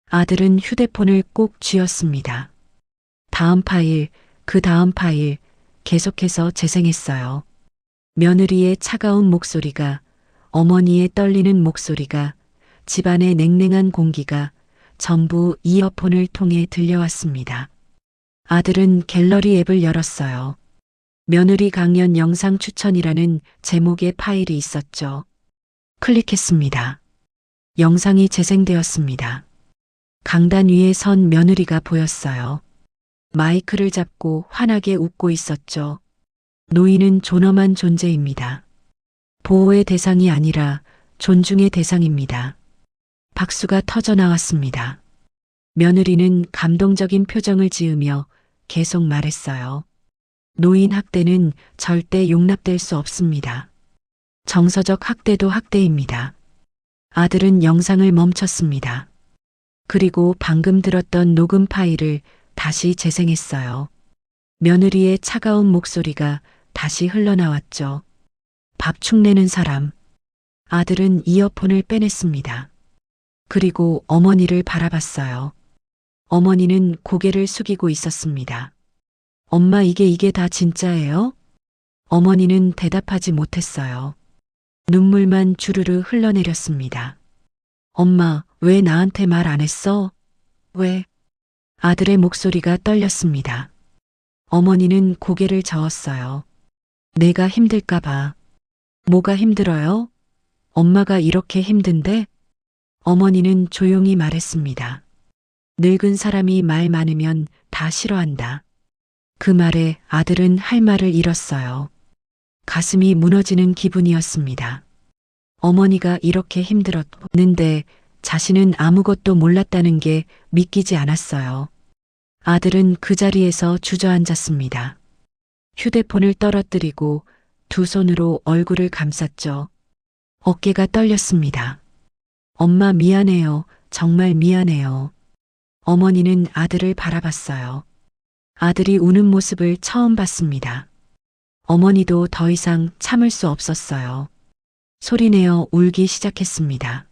아들은 휴대폰을 꼭 쥐었습니다. 다음 파일, 그 다음 파일, 계속해서 재생했어요. 며느리의 차가운 목소리가, 어머니의 떨리는 목소리가, 집안의 냉랭한 공기가 전부 이어폰을 통해 들려왔습니다. 아들은 갤러리 앱을 열었어요. 며느리 강연 영상 추천이라는 제목의 파일이 있었죠. 클릭했습니다. 영상이 재생되었습니다. 강단 위에 선 며느리가 보였어요. 마이크를 잡고 환하게 웃고 있었죠. 노인은 존엄한 존재입니다. 보호의 대상이 아니라 존중의 대상입니다. 박수가 터져 나왔습니다. 며느리는 감동적인 표정을 지으며 계속 말했어요. 노인 학대는 절대 용납될 수 없습니다. 정서적 학대도 학대입니다. 아들은 영상을 멈췄습니다. 그리고 방금 들었던 녹음 파일을 다시 재생했어요. 며느리의 차가운 목소리가 다시 흘러나왔죠. 밥축 내는 사람. 아들은 이어폰을 빼냈습니다. 그리고 어머니를 바라봤어요. 어머니는 고개를 숙이고 있었습니다. 엄마, 이게 다 진짜예요? 어머니는 대답하지 못했어요. 눈물만 주르르 흘러내렸습니다. 엄마, 왜 나한테 말 안 했어? 왜? 아들의 목소리가 떨렸습니다. 어머니는 고개를 저었어요. 내가 힘들까봐. 뭐가 힘들어요? 엄마가 이렇게 힘든데? 어머니는 조용히 말했습니다. 늙은 사람이 말 많으면 다 싫어한다. 그 말에 아들은 할 말을 잃었어요. 가슴이 무너지는 기분이었습니다. 어머니가 이렇게 힘들었는데 자신은 아무것도 몰랐다는 게 믿기지 않았어요. 아들은 그 자리에서 주저앉았습니다. 휴대폰을 떨어뜨리고 두 손으로 얼굴을 감쌌죠. 어깨가 떨렸습니다. 엄마, 미안해요. 정말 미안해요. 어머니는 아들을 바라봤어요. 아들이 우는 모습을 처음 봤습니다. 어머니도 더 이상 참을 수 없었어요. 소리내어 울기 시작했습니다.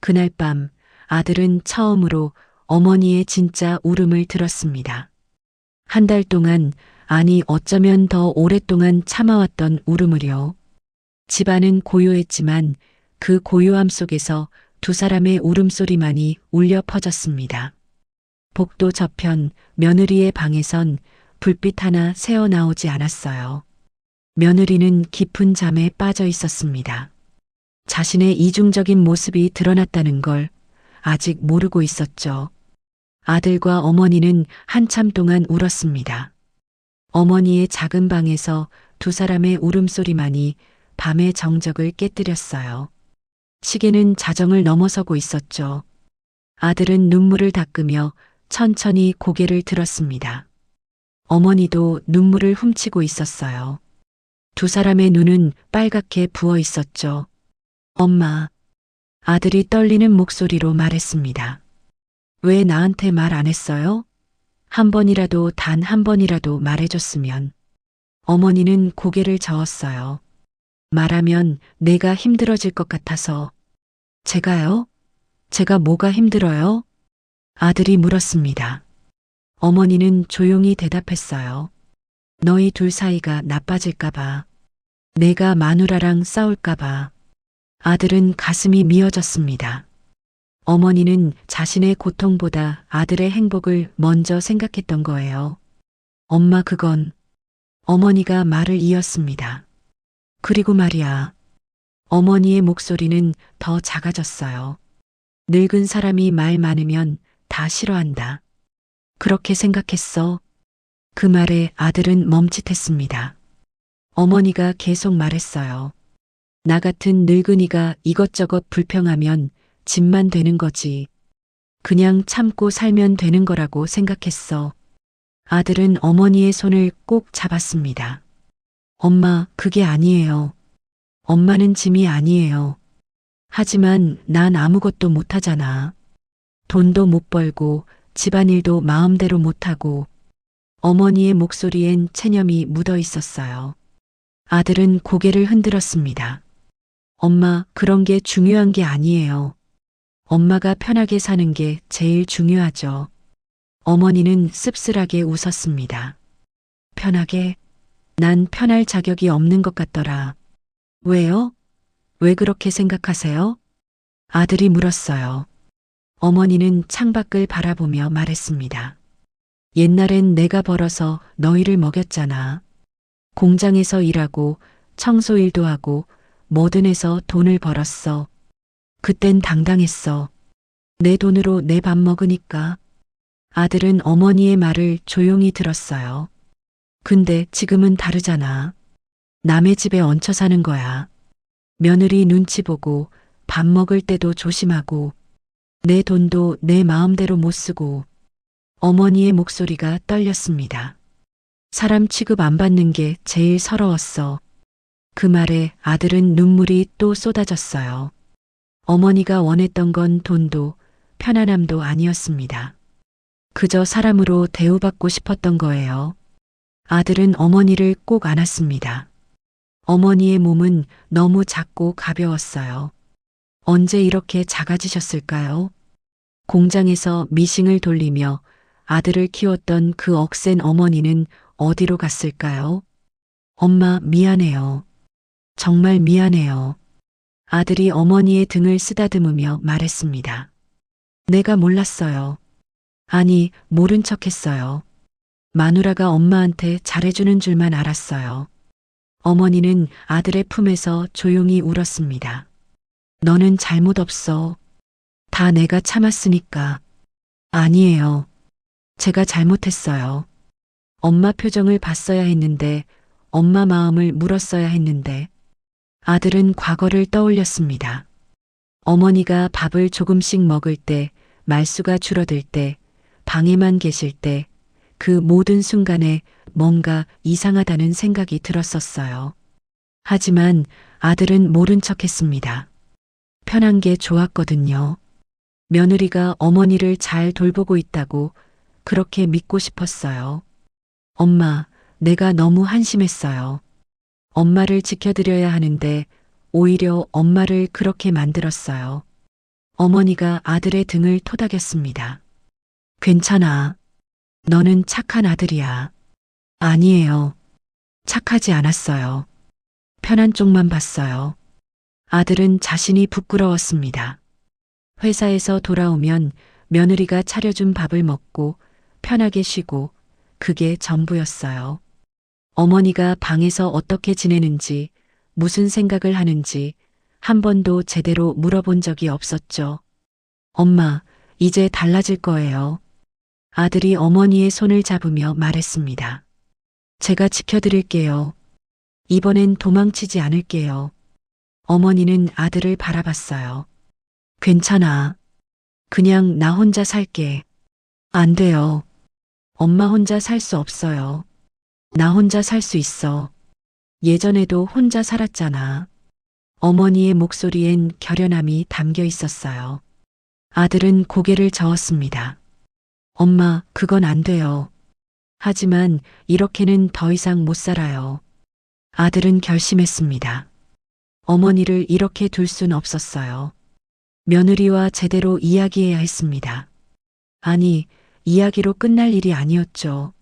그날 밤 아들은 처음으로 어머니의 진짜 울음을 들었습니다. 한 달 동안, 아니 어쩌면 더 오랫동안 참아왔던 울음을요. 집안은 고요했지만 그 고요함 속에서 두 사람의 울음소리만이 울려 퍼졌습니다. 복도 저편 며느리의 방에선 불빛 하나 새어나오지 않았어요. 며느리는 깊은 잠에 빠져 있었습니다. 자신의 이중적인 모습이 드러났다는 걸 아직 모르고 있었죠. 아들과 어머니는 한참 동안 울었습니다. 어머니의 작은 방에서 두 사람의 울음소리만이 밤의 정적을 깨뜨렸어요. 시계는 자정을 넘어서고 있었죠. 아들은 눈물을 닦으며 천천히 고개를 들었습니다. 어머니도 눈물을 훔치고 있었어요. 두 사람의 눈은 빨갛게 부어 있었죠. 엄마, 아들이 떨리는 목소리로 말했습니다. 왜 나한테 말 안 했어요? 한 번이라도, 단 한 번이라도 말해줬으면. 어머니는 고개를 저었어요. 말하면 내가 힘들어질 것 같아서. 제가요? 제가 뭐가 힘들어요? 아들이 물었습니다. 어머니는 조용히 대답했어요. 너희 둘 사이가 나빠질까봐. 내가 마누라랑 싸울까봐. 아들은 가슴이 미어졌습니다. 어머니는 자신의 고통보다 아들의 행복을 먼저 생각했던 거예요. 엄마, 그건. 어머니가 말을 이었습니다. 그리고 말이야. 어머니의 목소리는 더 작아졌어요. 늙은 사람이 말 많으면 다 싫어한다. 그렇게 생각했어. 그 말에 아들은 멈칫했습니다. 어머니가 계속 말했어요. 나 같은 늙은이가 이것저것 불평하면 짐만 되는 거지. 그냥 참고 살면 되는 거라고 생각했어. 아들은 어머니의 손을 꼭 잡았습니다. 엄마, 그게 아니에요. 엄마는 짐이 아니에요. 하지만 난 아무것도 못하잖아. 돈도 못 벌고 집안일도 마음대로 못하고. 어머니의 목소리엔 체념이 묻어 있었어요. 아들은 고개를 흔들었습니다. 엄마, 그런 게 중요한 게 아니에요. 엄마가 편하게 사는 게 제일 중요하죠. 어머니는 씁쓸하게 웃었습니다. 편하게? 난 편할 자격이 없는 것 같더라. 왜요? 왜 그렇게 생각하세요? 아들이 물었어요. 어머니는 창밖을 바라보며 말했습니다. 옛날엔 내가 벌어서 너희를 먹였잖아. 공장에서 일하고 청소일도 하고 뭐든 해서 돈을 벌었어. 그땐 당당했어. 내 돈으로 내 밥 먹으니까. 아들은 어머니의 말을 조용히 들었어요. 근데 지금은 다르잖아. 남의 집에 얹혀 사는 거야. 며느리 눈치 보고 밥 먹을 때도 조심하고 내 돈도 내 마음대로 못 쓰고. 어머니의 목소리가 떨렸습니다. 사람 취급 안 받는 게 제일 서러웠어. 그 말에 아들은 눈물이 또 쏟아졌어요. 어머니가 원했던 건 돈도 편안함도 아니었습니다. 그저 사람으로 대우받고 싶었던 거예요. 아들은 어머니를 꼭 안았습니다. 어머니의 몸은 너무 작고 가벼웠어요. 언제 이렇게 작아지셨을까요? 공장에서 미싱을 돌리며 아들을 키웠던 그 억센 어머니는 어디로 갔을까요? 엄마, 미안해요. 정말 미안해요. 아들이 어머니의 등을 쓰다듬으며 말했습니다. 내가 몰랐어요. 아니, 모른 척 했어요. 마누라가 엄마한테 잘해주는 줄만 알았어요. 어머니는 아들의 품에서 조용히 울었습니다. 너는 잘못 없어. 다 내가 참았으니까. 아니에요. 제가 잘못했어요. 엄마 표정을 봤어야 했는데, 엄마 마음을 물었어야 했는데. 아들은 과거를 떠올렸습니다. 어머니가 밥을 조금씩 먹을 때, 말수가 줄어들 때, 방에만 계실 때, 그 모든 순간에 뭔가 이상하다는 생각이 들었었어요. 하지만 아들은 모른 척 했습니다. 편한 게 좋았거든요. 며느리가 어머니를 잘 돌보고 있다고 그렇게 믿고 싶었어요. 엄마, 내가 너무 한심했어요. 엄마를 지켜드려야 하는데 오히려 엄마를 그렇게 만들었어요. 어머니가 아들의 등을 토닥였습니다. 괜찮아. 너는 착한 아들이야. 아니에요. 착하지 않았어요. 편한 쪽만 봤어요. 아들은 자신이 부끄러웠습니다. 회사에서 돌아오면 며느리가 차려준 밥을 먹고 편하게 쉬고 그게 전부였어요. 어머니가 방에서 어떻게 지내는지, 무슨 생각을 하는지 한 번도 제대로 물어본 적이 없었죠. 엄마, 이제 달라질 거예요. 아들이 어머니의 손을 잡으며 말했습니다. 제가 지켜드릴게요. 이번엔 도망치지 않을게요. 어머니는 아들을 바라봤어요. 괜찮아. 그냥 나 혼자 살게. 안 돼요. 엄마 혼자 살 수 없어요. 나 혼자 살 수 있어. 예전에도 혼자 살았잖아. 어머니의 목소리엔 결연함이 담겨 있었어요. 아들은 고개를 저었습니다. 엄마, 그건 안 돼요. 하지만 이렇게는 더 이상 못 살아요. 아들은 결심했습니다. 어머니를 이렇게 둘 순 없었어요. 며느리와 제대로 이야기해야 했습니다. 아니, 이야기로 끝날 일이 아니었죠.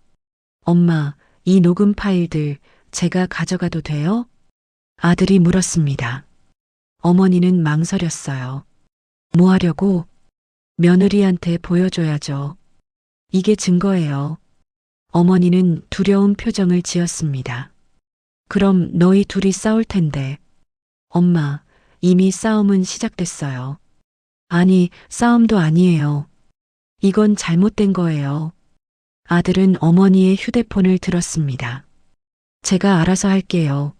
엄마, 이 녹음 파일들 제가 가져가도 돼요? 아들이 물었습니다. 어머니는 망설였어요. 뭐 하려고? 며느리한테 보여줘야죠. 이게 증거예요. 어머니는 두려운 표정을 지었습니다. 그럼 너희 둘이 싸울 텐데. 엄마, 이미 싸움은 시작됐어요. 아니, 싸움도 아니에요. 이건 잘못된 거예요. 아들은 어머니의 휴대폰을 들었습니다. 제가 알아서 할게요.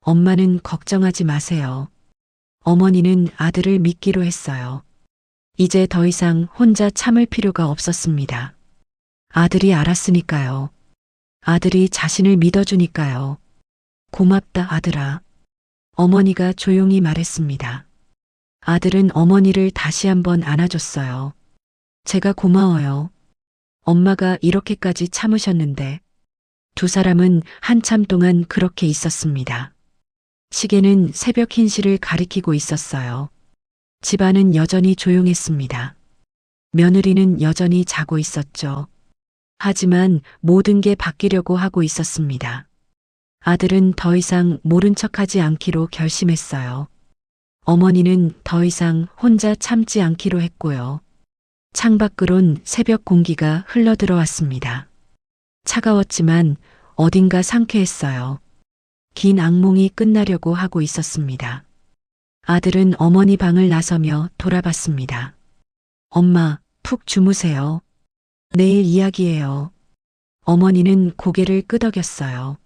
엄마는 걱정하지 마세요. 어머니는 아들을 믿기로 했어요. 이제 더 이상 혼자 참을 필요가 없었습니다. 아들이 알았으니까요. 아들이 자신을 믿어주니까요. 고맙다, 아들아. 어머니가 조용히 말했습니다. 아들은 어머니를 다시 한번 안아줬어요. 제가 고마워요. 엄마가 이렇게까지 참으셨는데. 두 사람은 한참 동안 그렇게 있었습니다. 시계는 새벽 흰시를 가리키고 있었어요. 집안은 여전히 조용했습니다. 며느리는 여전히 자고 있었죠. 하지만 모든 게 바뀌려고 하고 있었습니다. 아들은 더 이상 모른 척하지 않기로 결심했어요. 어머니는 더 이상 혼자 참지 않기로 했고요. 창밖으론 새벽 공기가 흘러들어왔습니다. 차가웠지만 어딘가 상쾌했어요. 긴 악몽이 끝나려고 하고 있었습니다. 아들은 어머니 방을 나서며 돌아봤습니다. 엄마, 푹 주무세요. 내일 이야기해요. 어머니는 고개를 끄덕였어요.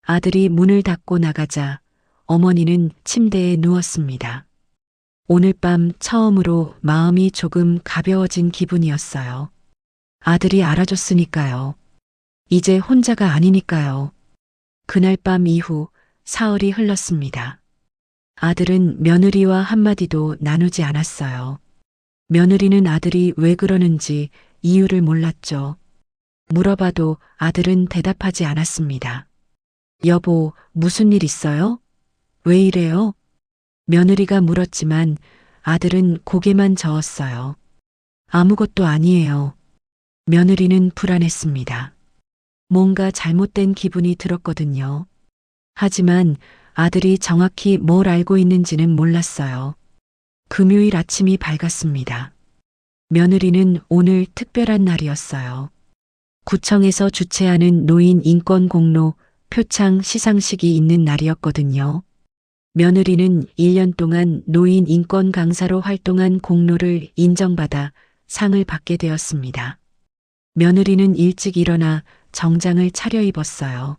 아들이 문을 닫고 나가자 어머니는 침대에 누웠습니다. 오늘 밤 처음으로 마음이 조금 가벼워진 기분이었어요. 아들이 알아줬으니까요. 이제 혼자가 아니니까요. 그날 밤 이후 사흘이 흘렀습니다. 아들은 며느리와 한마디도 나누지 않았어요. 며느리는 아들이 왜 그러는지 이유를 몰랐죠. 물어봐도 아들은 대답하지 않았습니다. 여보, 무슨 일 있어요? 왜 이래요? 며느리가 물었지만 아들은 고개만 저었어요. 아무것도 아니에요. 며느리는 불안했습니다. 뭔가 잘못된 기분이 들었거든요. 하지만 아들이 정확히 뭘 알고 있는지는 몰랐어요. 금요일 아침이 밝았습니다. 며느리는 오늘 특별한 날이었어요. 구청에서 주최하는 노인 인권 공로 표창 시상식이 있는 날이었거든요. 며느리는 1년 동안 노인 인권 강사로 활동한 공로를 인정받아 상을 받게 되었습니다. 며느리는 일찍 일어나 정장을 차려입었어요.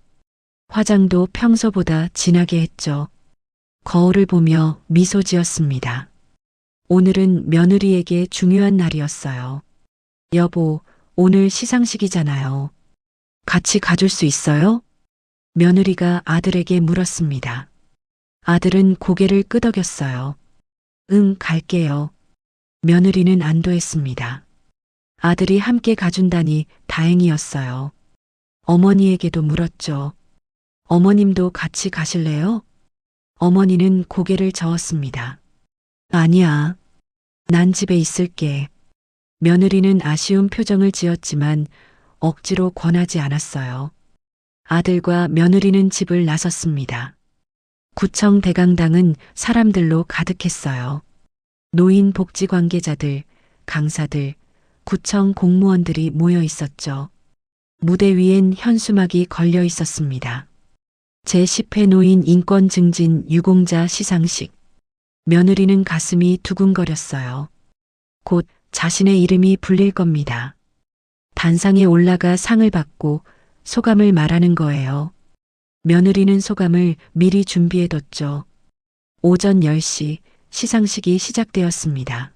화장도 평소보다 진하게 했죠. 거울을 보며 미소 지었습니다. 오늘은 며느리에게 중요한 날이었어요. 여보, 오늘 시상식이잖아요. 같이 가줄 수 있어요? 며느리가 아들에게 물었습니다. 아들은 고개를 끄덕였어요. 응, 갈게요. 며느리는 안도했습니다. 아들이 함께 가준다니 다행이었어요. 어머니에게도 물었죠. 어머님도 같이 가실래요? 어머니는 고개를 저었습니다. 아니야. 난 집에 있을게. 며느리는 아쉬운 표정을 지었지만 억지로 권하지 않았어요. 아들과 며느리는 집을 나섰습니다. 구청 대강당은 사람들로 가득했어요. 노인 복지 관계자들, 강사들, 구청 공무원들이 모여 있었죠. 무대 위엔 현수막이 걸려 있었습니다. 제10회 노인 인권 증진 유공자 시상식. 며느리는 가슴이 두근거렸어요. 곧 자신의 이름이 불릴 겁니다. 단상에 올라가 상을 받고 소감을 말하는 거예요. 며느리는 소감을 미리 준비해뒀죠. 오전 10시 시상식이 시작되었습니다.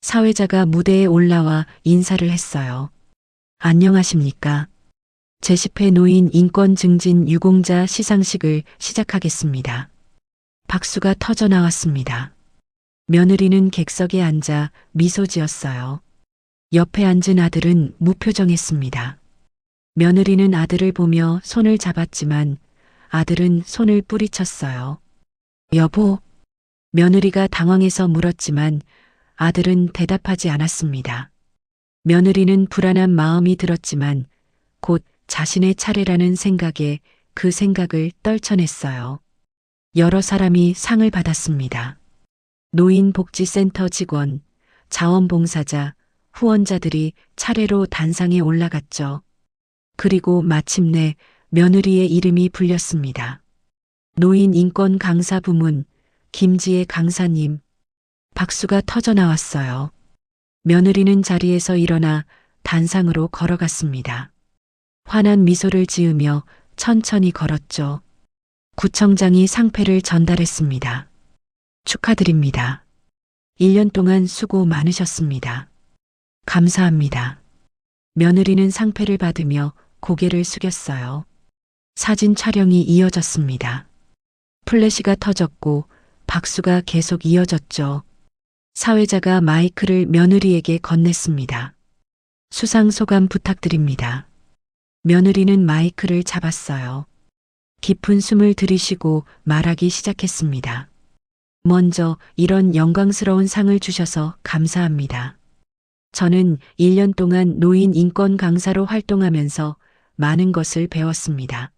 사회자가 무대에 올라와 인사를 했어요. 안녕하십니까? 제10회 노인 인권 증진 유공자 시상식을 시작하겠습니다. 박수가 터져 나왔습니다. 며느리는 객석에 앉아 미소 지었어요. 옆에 앉은 아들은 무표정했습니다. 며느리는 아들을 보며 손을 잡았지만 아들은 손을 뿌리쳤어요. 여보, 며느리가 당황해서 물었지만 아들은 대답하지 않았습니다. 며느리는 불안한 마음이 들었지만 곧 자신의 차례라는 생각에 그 생각을 떨쳐냈어요. 여러 사람이 상을 받았습니다. 노인복지센터 직원, 자원봉사자, 후원자들이 차례로 단상에 올라갔죠. 그리고 마침내 며느리의 이름이 불렸습니다. 노인인권 강사 부문 김지혜 강사님. 박수가 터져 나왔어요. 며느리는 자리에서 일어나 단상으로 걸어갔습니다. 환한 미소를 지으며 천천히 걸었죠. 구청장이 상패를 전달했습니다. 축하드립니다. 1년 동안 수고 많으셨습니다. 감사합니다. 며느리는 상패를 받으며 고개를 숙였어요. 사진 촬영이 이어졌습니다. 플래시가 터졌고 박수가 계속 이어졌죠. 사회자가 마이크를 며느리에게 건넸습니다. 수상 소감 부탁드립니다. 며느리는 마이크를 잡았어요. 깊은 숨을 들이쉬고 말하기 시작했습니다. 먼저 이런 영광스러운 상을 주셔서 감사합니다. 저는 1년 동안 노인 인권 강사로 활동하면서 많은 것을 배웠습니다.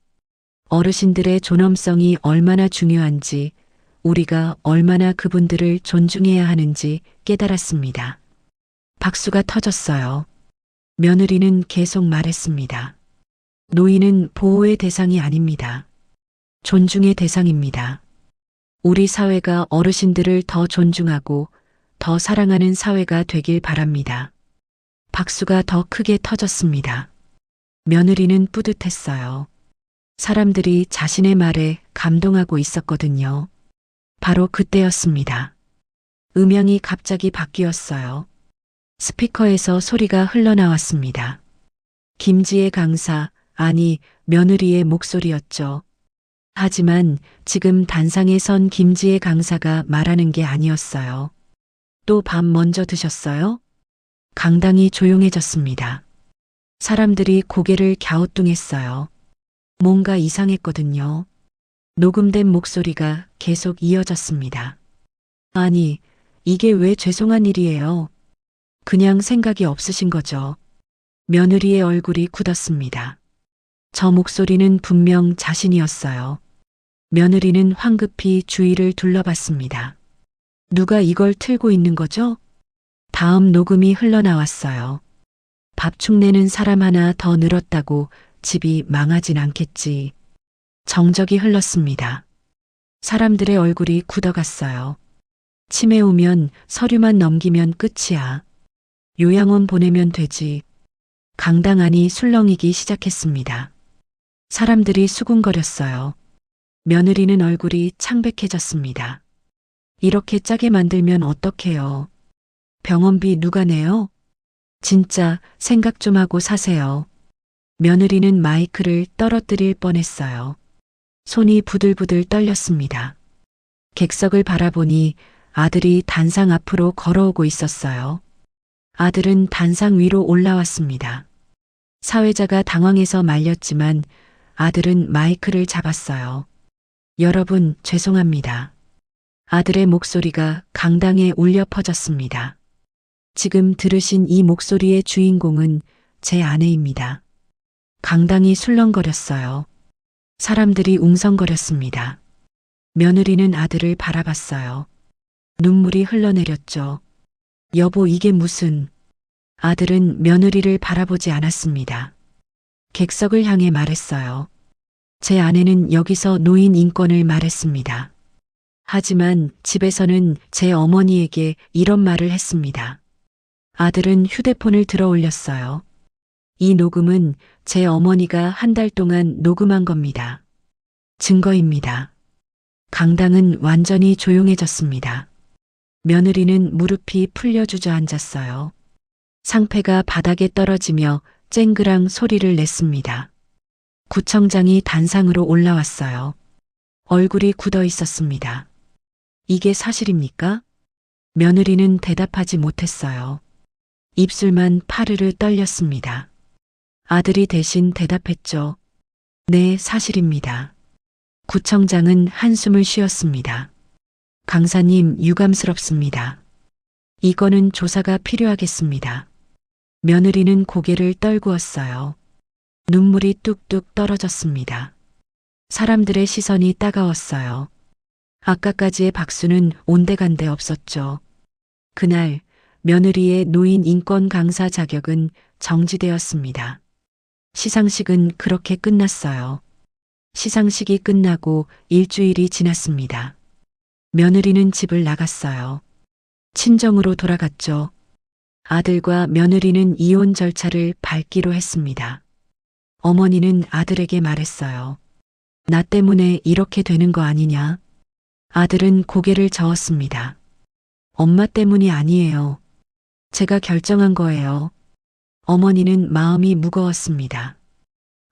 어르신들의 존엄성이 얼마나 중요한지, 우리가 얼마나 그분들을 존중해야 하는지 깨달았습니다. 박수가 터졌어요. 며느리는 계속 말했습니다. 노인은 보호의 대상이 아닙니다. 존중의 대상입니다. 우리 사회가 어르신들을 더 존중하고 더 사랑하는 사회가 되길 바랍니다. 박수가 더 크게 터졌습니다. 며느리는 뿌듯했어요. 사람들이 자신의 말에 감동하고 있었거든요. 바로 그때였습니다. 음향이 갑자기 바뀌었어요. 스피커에서 소리가 흘러나왔습니다. 김지혜 강사, 아니 며느리의 목소리였죠. 하지만 지금 단상에 선 김지혜 강사가 말하는 게 아니었어요. 또 밥 먼저 드셨어요? 강당이 조용해졌습니다. 사람들이 고개를 갸우뚱했어요. 뭔가 이상했거든요. 녹음된 목소리가 계속 이어졌습니다. 아니, 이게 왜 죄송한 일이에요? 그냥 생각이 없으신 거죠. 며느리의 얼굴이 굳었습니다. 저 목소리는 분명 자신이었어요. 며느리는 황급히 주위를 둘러봤습니다. 누가 이걸 틀고 있는 거죠? 다음 녹음이 흘러나왔어요. 밥축 내는 사람 하나 더 늘었다고 집이 망하진 않겠지. 정적이 흘렀습니다. 사람들의 얼굴이 굳어갔어요. 치매 오면 서류만 넘기면 끝이야. 요양원 보내면 되지. 강당 안이 술렁이기 시작했습니다. 사람들이 수군거렸어요. 며느리는 얼굴이 창백해졌습니다. 이렇게 짜게 만들면 어떡해요? 병원비 누가 내요? 진짜 생각 좀 하고 사세요. 며느리는 마이크를 떨어뜨릴 뻔했어요. 손이 부들부들 떨렸습니다. 객석을 바라보니 아들이 단상 앞으로 걸어오고 있었어요. 아들은 단상 위로 올라왔습니다. 사회자가 당황해서 말렸지만 아들은 마이크를 잡았어요. 여러분, 죄송합니다. 아들의 목소리가 강당에 울려 퍼졌습니다. 지금 들으신 이 목소리의 주인공은 제 아내입니다. 강당이 술렁거렸어요. 사람들이 웅성거렸습니다. 며느리는 아들을 바라봤어요. 눈물이 흘러내렸죠. 여보, 이게 무슨... 아들은 며느리를 바라보지 않았습니다. 객석을 향해 말했어요. 제 아내는 여기서 노인 인권을 말했습니다. 하지만 집에서는 제 어머니에게 이런 말을 했습니다. 아들은 휴대폰을 들어 올렸어요. 이 녹음은 제 어머니가 한 달 동안 녹음한 겁니다. 증거입니다. 강당은 완전히 조용해졌습니다. 며느리는 무릎이 풀려 주저앉았어요. 상패가 바닥에 떨어지며 쨍그랑 소리를 냈습니다. 구청장이 단상으로 올라왔어요. 얼굴이 굳어 있었습니다. 이게 사실입니까? 며느리는 대답하지 못했어요. 입술만 파르르 떨렸습니다. 아들이 대신 대답했죠. 네, 사실입니다. 구청장은 한숨을 쉬었습니다. 강사님, 유감스럽습니다. 이거는 조사가 필요하겠습니다. 며느리는 고개를 떨구었어요. 눈물이 뚝뚝 떨어졌습니다. 사람들의 시선이 따가웠어요. 아까까지의 박수는 온데간데 없었죠. 그날 며느리의 노인 인권 강사 자격은 정지되었습니다. 시상식은 그렇게 끝났어요. 시상식이 끝나고 일주일이 지났습니다. 며느리는 집을 나갔어요. 친정으로 돌아갔죠. 아들과 며느리는 이혼 절차를 밟기로 했습니다. 어머니는 아들에게 말했어요. 나 때문에 이렇게 되는 거 아니냐? 아들은 고개를 저었습니다. 엄마 때문이 아니에요. 제가 결정한 거예요. 어머니는 마음이 무거웠습니다.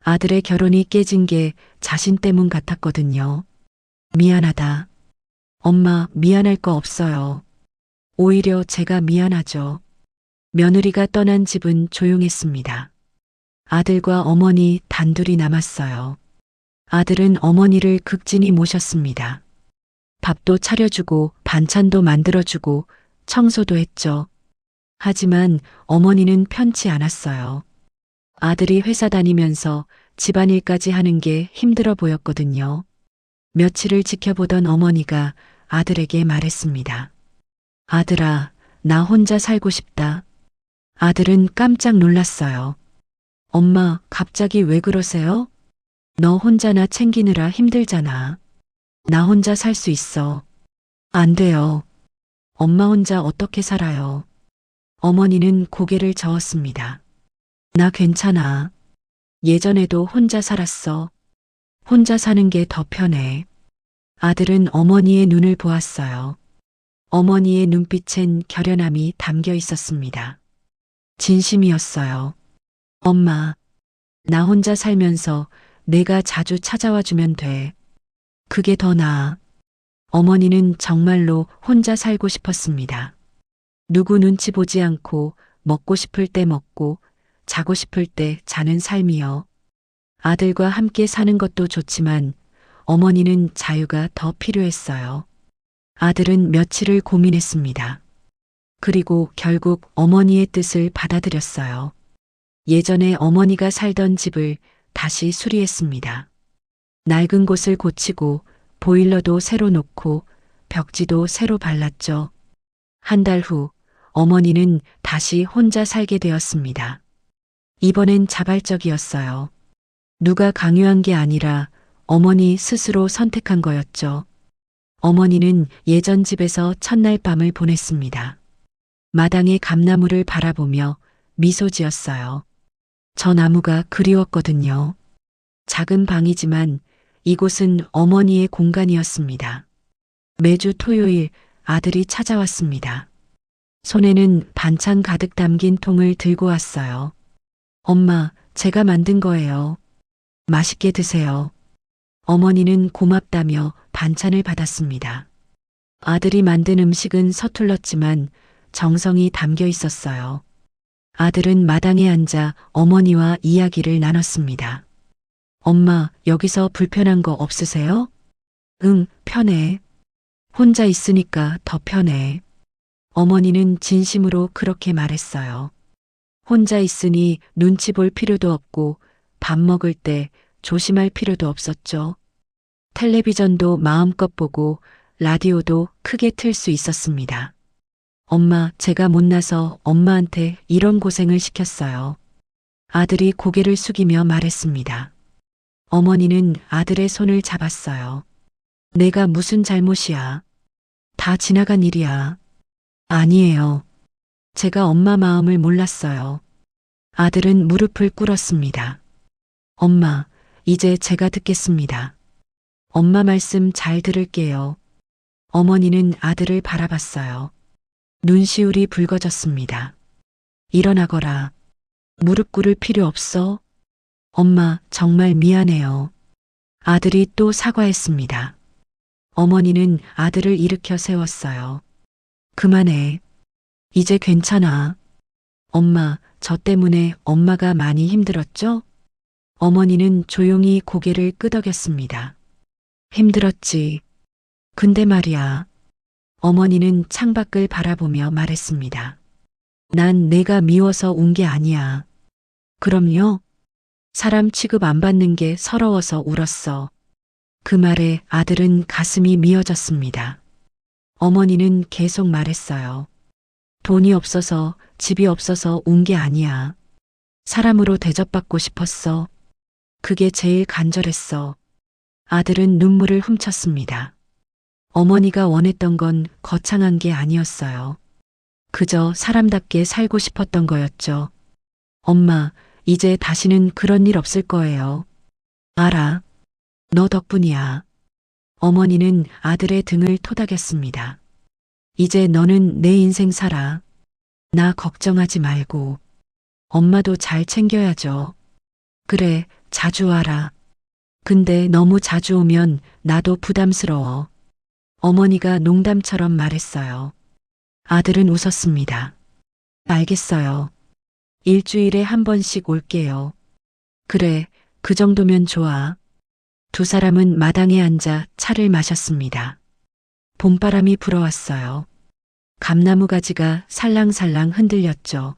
아들의 결혼이 깨진 게 자신 때문 같았거든요. 미안하다. 엄마, 미안할 거 없어요. 오히려 제가 미안하죠. 며느리가 떠난 집은 조용했습니다. 아들과 어머니 단둘이 남았어요. 아들은 어머니를 극진히 모셨습니다. 밥도 차려주고 반찬도 만들어주고 청소도 했죠. 하지만 어머니는 편치 않았어요. 아들이 회사 다니면서 집안일까지 하는 게 힘들어 보였거든요. 며칠을 지켜보던 어머니가 아들에게 말했습니다. 아들아, 나 혼자 살고 싶다. 아들은 깜짝 놀랐어요. 엄마, 갑자기 왜 그러세요? 너 혼자 나 챙기느라 힘들잖아. 나 혼자 살 수 있어. 안 돼요. 엄마 혼자 어떻게 살아요? 어머니는 고개를 저었습니다. 나 괜찮아. 예전에도 혼자 살았어. 혼자 사는 게 더 편해. 아들은 어머니의 눈을 보았어요. 어머니의 눈빛엔 결연함이 담겨 있었습니다. 진심이었어요. 엄마, 나 혼자 살면서 내가 자주 찾아와 주면 돼. 그게 더 나아. 어머니는 정말로 혼자 살고 싶었습니다. 누구 눈치 보지 않고 먹고 싶을 때 먹고 자고 싶을 때 자는 삶이요. 아들과 함께 사는 것도 좋지만 어머니는 자유가 더 필요했어요. 아들은 며칠을 고민했습니다. 그리고 결국 어머니의 뜻을 받아들였어요. 예전에 어머니가 살던 집을 다시 수리했습니다. 낡은 곳을 고치고 보일러도 새로 놓고 벽지도 새로 발랐죠. 한 달 후 어머니는 다시 혼자 살게 되었습니다. 이번엔 자발적이었어요. 누가 강요한 게 아니라 어머니 스스로 선택한 거였죠. 어머니는 예전 집에서 첫날 밤을 보냈습니다. 마당의 감나무를 바라보며 미소 지었어요. 저 나무가 그리웠거든요. 작은 방이지만 이곳은 어머니의 공간이었습니다. 매주 토요일 아들이 찾아왔습니다. 손에는 반찬 가득 담긴 통을 들고 왔어요. 엄마, 제가 만든 거예요. 맛있게 드세요. 어머니는 고맙다며 반찬을 받았습니다. 아들이 만든 음식은 서툴렀지만 정성이 담겨 있었어요. 아들은 마당에 앉아 어머니와 이야기를 나눴습니다. 엄마, 여기서 불편한 거 없으세요? 응, 편해. 혼자 있으니까 더 편해. 어머니는 진심으로 그렇게 말했어요. 혼자 있으니 눈치 볼 필요도 없고 밥 먹을 때 조심할 필요도 없었죠. 텔레비전도 마음껏 보고 라디오도 크게 틀 수 있었습니다. 엄마, 제가 못나서 엄마한테 이런 고생을 시켰어요. 아들이 고개를 숙이며 말했습니다. 어머니는 아들의 손을 잡았어요. 내가 무슨 잘못이야. 다 지나간 일이야. 아니에요. 제가 엄마 마음을 몰랐어요. 아들은 무릎을 꿇었습니다. 엄마, 이제 제가 듣겠습니다. 엄마 말씀 잘 들을게요. 어머니는 아들을 바라봤어요. 눈시울이 붉어졌습니다. 일어나거라. 무릎 꿇을 필요 없어. 엄마, 정말 미안해요. 아들이 또 사과했습니다. 어머니는 아들을 일으켜 세웠어요. 그만해. 이제 괜찮아. 엄마, 저 때문에 엄마가 많이 힘들었죠? 어머니는 조용히 고개를 끄덕였습니다. 힘들었지. 근데 말이야. 어머니는 창밖을 바라보며 말했습니다. 난 내가 미워서 운 게 아니야. 그럼요. 사람 취급 안 받는 게 서러워서 울었어. 그 말에 아들은 가슴이 미어졌습니다. 어머니는 계속 말했어요. 돈이 없어서, 집이 없어서 운 게 아니야. 사람으로 대접받고 싶었어. 그게 제일 간절했어. 아들은 눈물을 훔쳤습니다. 어머니가 원했던 건 거창한 게 아니었어요. 그저 사람답게 살고 싶었던 거였죠. 엄마, 이제 다시는 그런 일 없을 거예요. 알아. 너 덕분이야. 어머니는 아들의 등을 토닥였습니다. 이제 너는 내 인생 살아. 나 걱정하지 말고. 엄마도 잘 챙겨야죠. 그래, 자주 와라. 근데 너무 자주 오면 나도 부담스러워. 어머니가 농담처럼 말했어요. 아들은 웃었습니다. 알겠어요. 일주일에 한 번씩 올게요. 그래, 그 정도면 좋아. 두 사람은 마당에 앉아 차를 마셨습니다. 봄바람이 불어왔어요. 감나무 가지가 살랑살랑 흔들렸죠.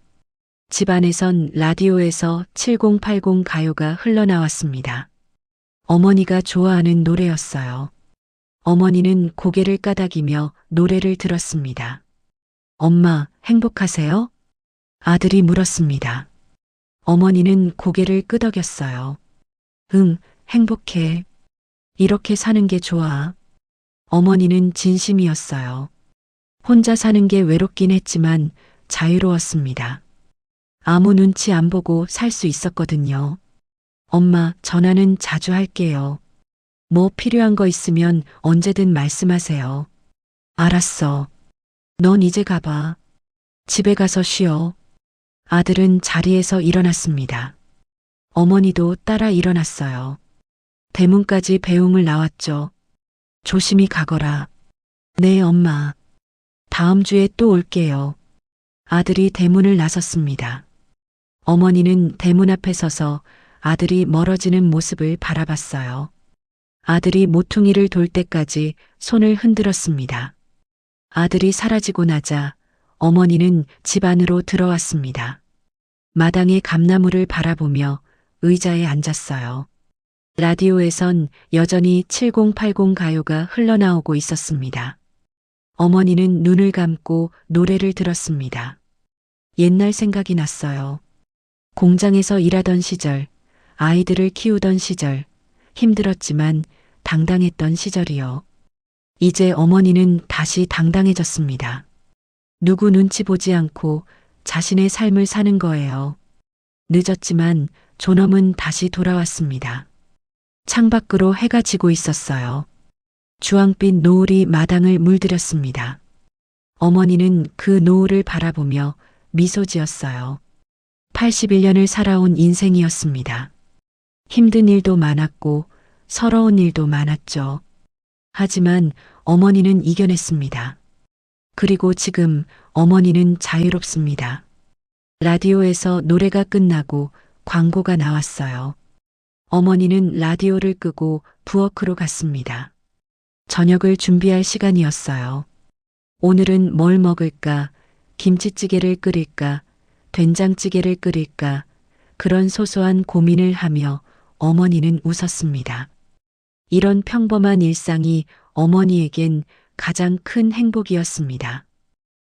집 안에선 라디오에서 7080 가요가 흘러나왔습니다. 어머니가 좋아하는 노래였어요. 어머니는 고개를 까닥이며 노래를 들었습니다. 엄마, 행복하세요? 아들이 물었습니다. 어머니는 고개를 끄덕였어요. 응, 행복해. 이렇게 사는 게 좋아. 어머니는 진심이었어요. 혼자 사는 게 외롭긴 했지만 자유로웠습니다. 아무 눈치 안 보고 살 수 있었거든요. 엄마, 전화는 자주 할게요. 뭐 필요한 거 있으면 언제든 말씀하세요. 알았어. 넌 이제 가봐. 집에 가서 쉬어. 아들은 자리에서 일어났습니다. 어머니도 따라 일어났어요. 대문까지 배웅을 나왔죠. 조심히 가거라. 네, 엄마. 다음 주에 또 올게요. 아들이 대문을 나섰습니다. 어머니는 대문 앞에 서서 아들이 멀어지는 모습을 바라봤어요. 아들이 모퉁이를 돌 때까지 손을 흔들었습니다. 아들이 사라지고 나자 어머니는 집 안으로 들어왔습니다. 마당의 감나무를 바라보며 의자에 앉았어요. 라디오에선 여전히 7080 가요가 흘러나오고 있었습니다. 어머니는 눈을 감고 노래를 들었습니다. 옛날 생각이 났어요. 공장에서 일하던 시절, 아이들을 키우던 시절, 힘들었지만 당당했던 시절이요. 이제 어머니는 다시 당당해졌습니다. 누구 눈치 보지 않고 자신의 삶을 사는 거예요. 늦었지만 존엄은 다시 돌아왔습니다. 창밖으로 해가 지고 있었어요. 주황빛 노을이 마당을 물들였습니다. 어머니는 그 노을을 바라보며 미소 지었어요. 81년을 살아온 인생이었습니다. 힘든 일도 많았고 서러운 일도 많았죠. 하지만 어머니는 이겨냈습니다. 그리고 지금 어머니는 자유롭습니다. 라디오에서 노래가 끝나고 광고가 나왔어요. 어머니는 라디오를 끄고 부엌으로 갔습니다. 저녁을 준비할 시간이었어요. 오늘은 뭘 먹을까? 김치찌개를 끓일까? 된장찌개를 끓일까? 그런 소소한 고민을 하며 어머니는 웃었습니다. 이런 평범한 일상이 어머니에겐 가장 큰 행복이었습니다.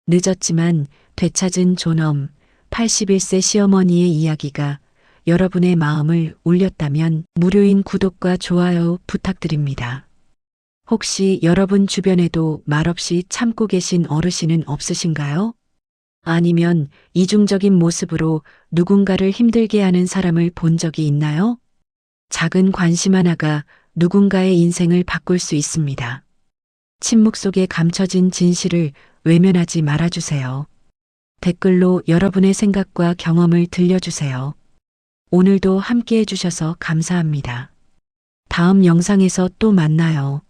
늦었지만 되찾은 존엄 81세 시어머니의 이야기가 여러분의 마음을 울렸다면 무료인 구독과 좋아요 부탁드립니다. 혹시 여러분 주변에도 말없이 참고 계신 어르신은 없으신가요? 아니면 이중적인 모습으로 누군가를 힘들게 하는 사람을 본 적이 있나요? 작은 관심 하나가 누군가의 인생을 바꿀 수 있습니다. 침묵 속에 감춰진 진실을 외면하지 말아주세요. 댓글로 여러분의 생각과 경험을 들려주세요. 오늘도 함께 해주셔서 감사합니다. 다음 영상에서 또 만나요.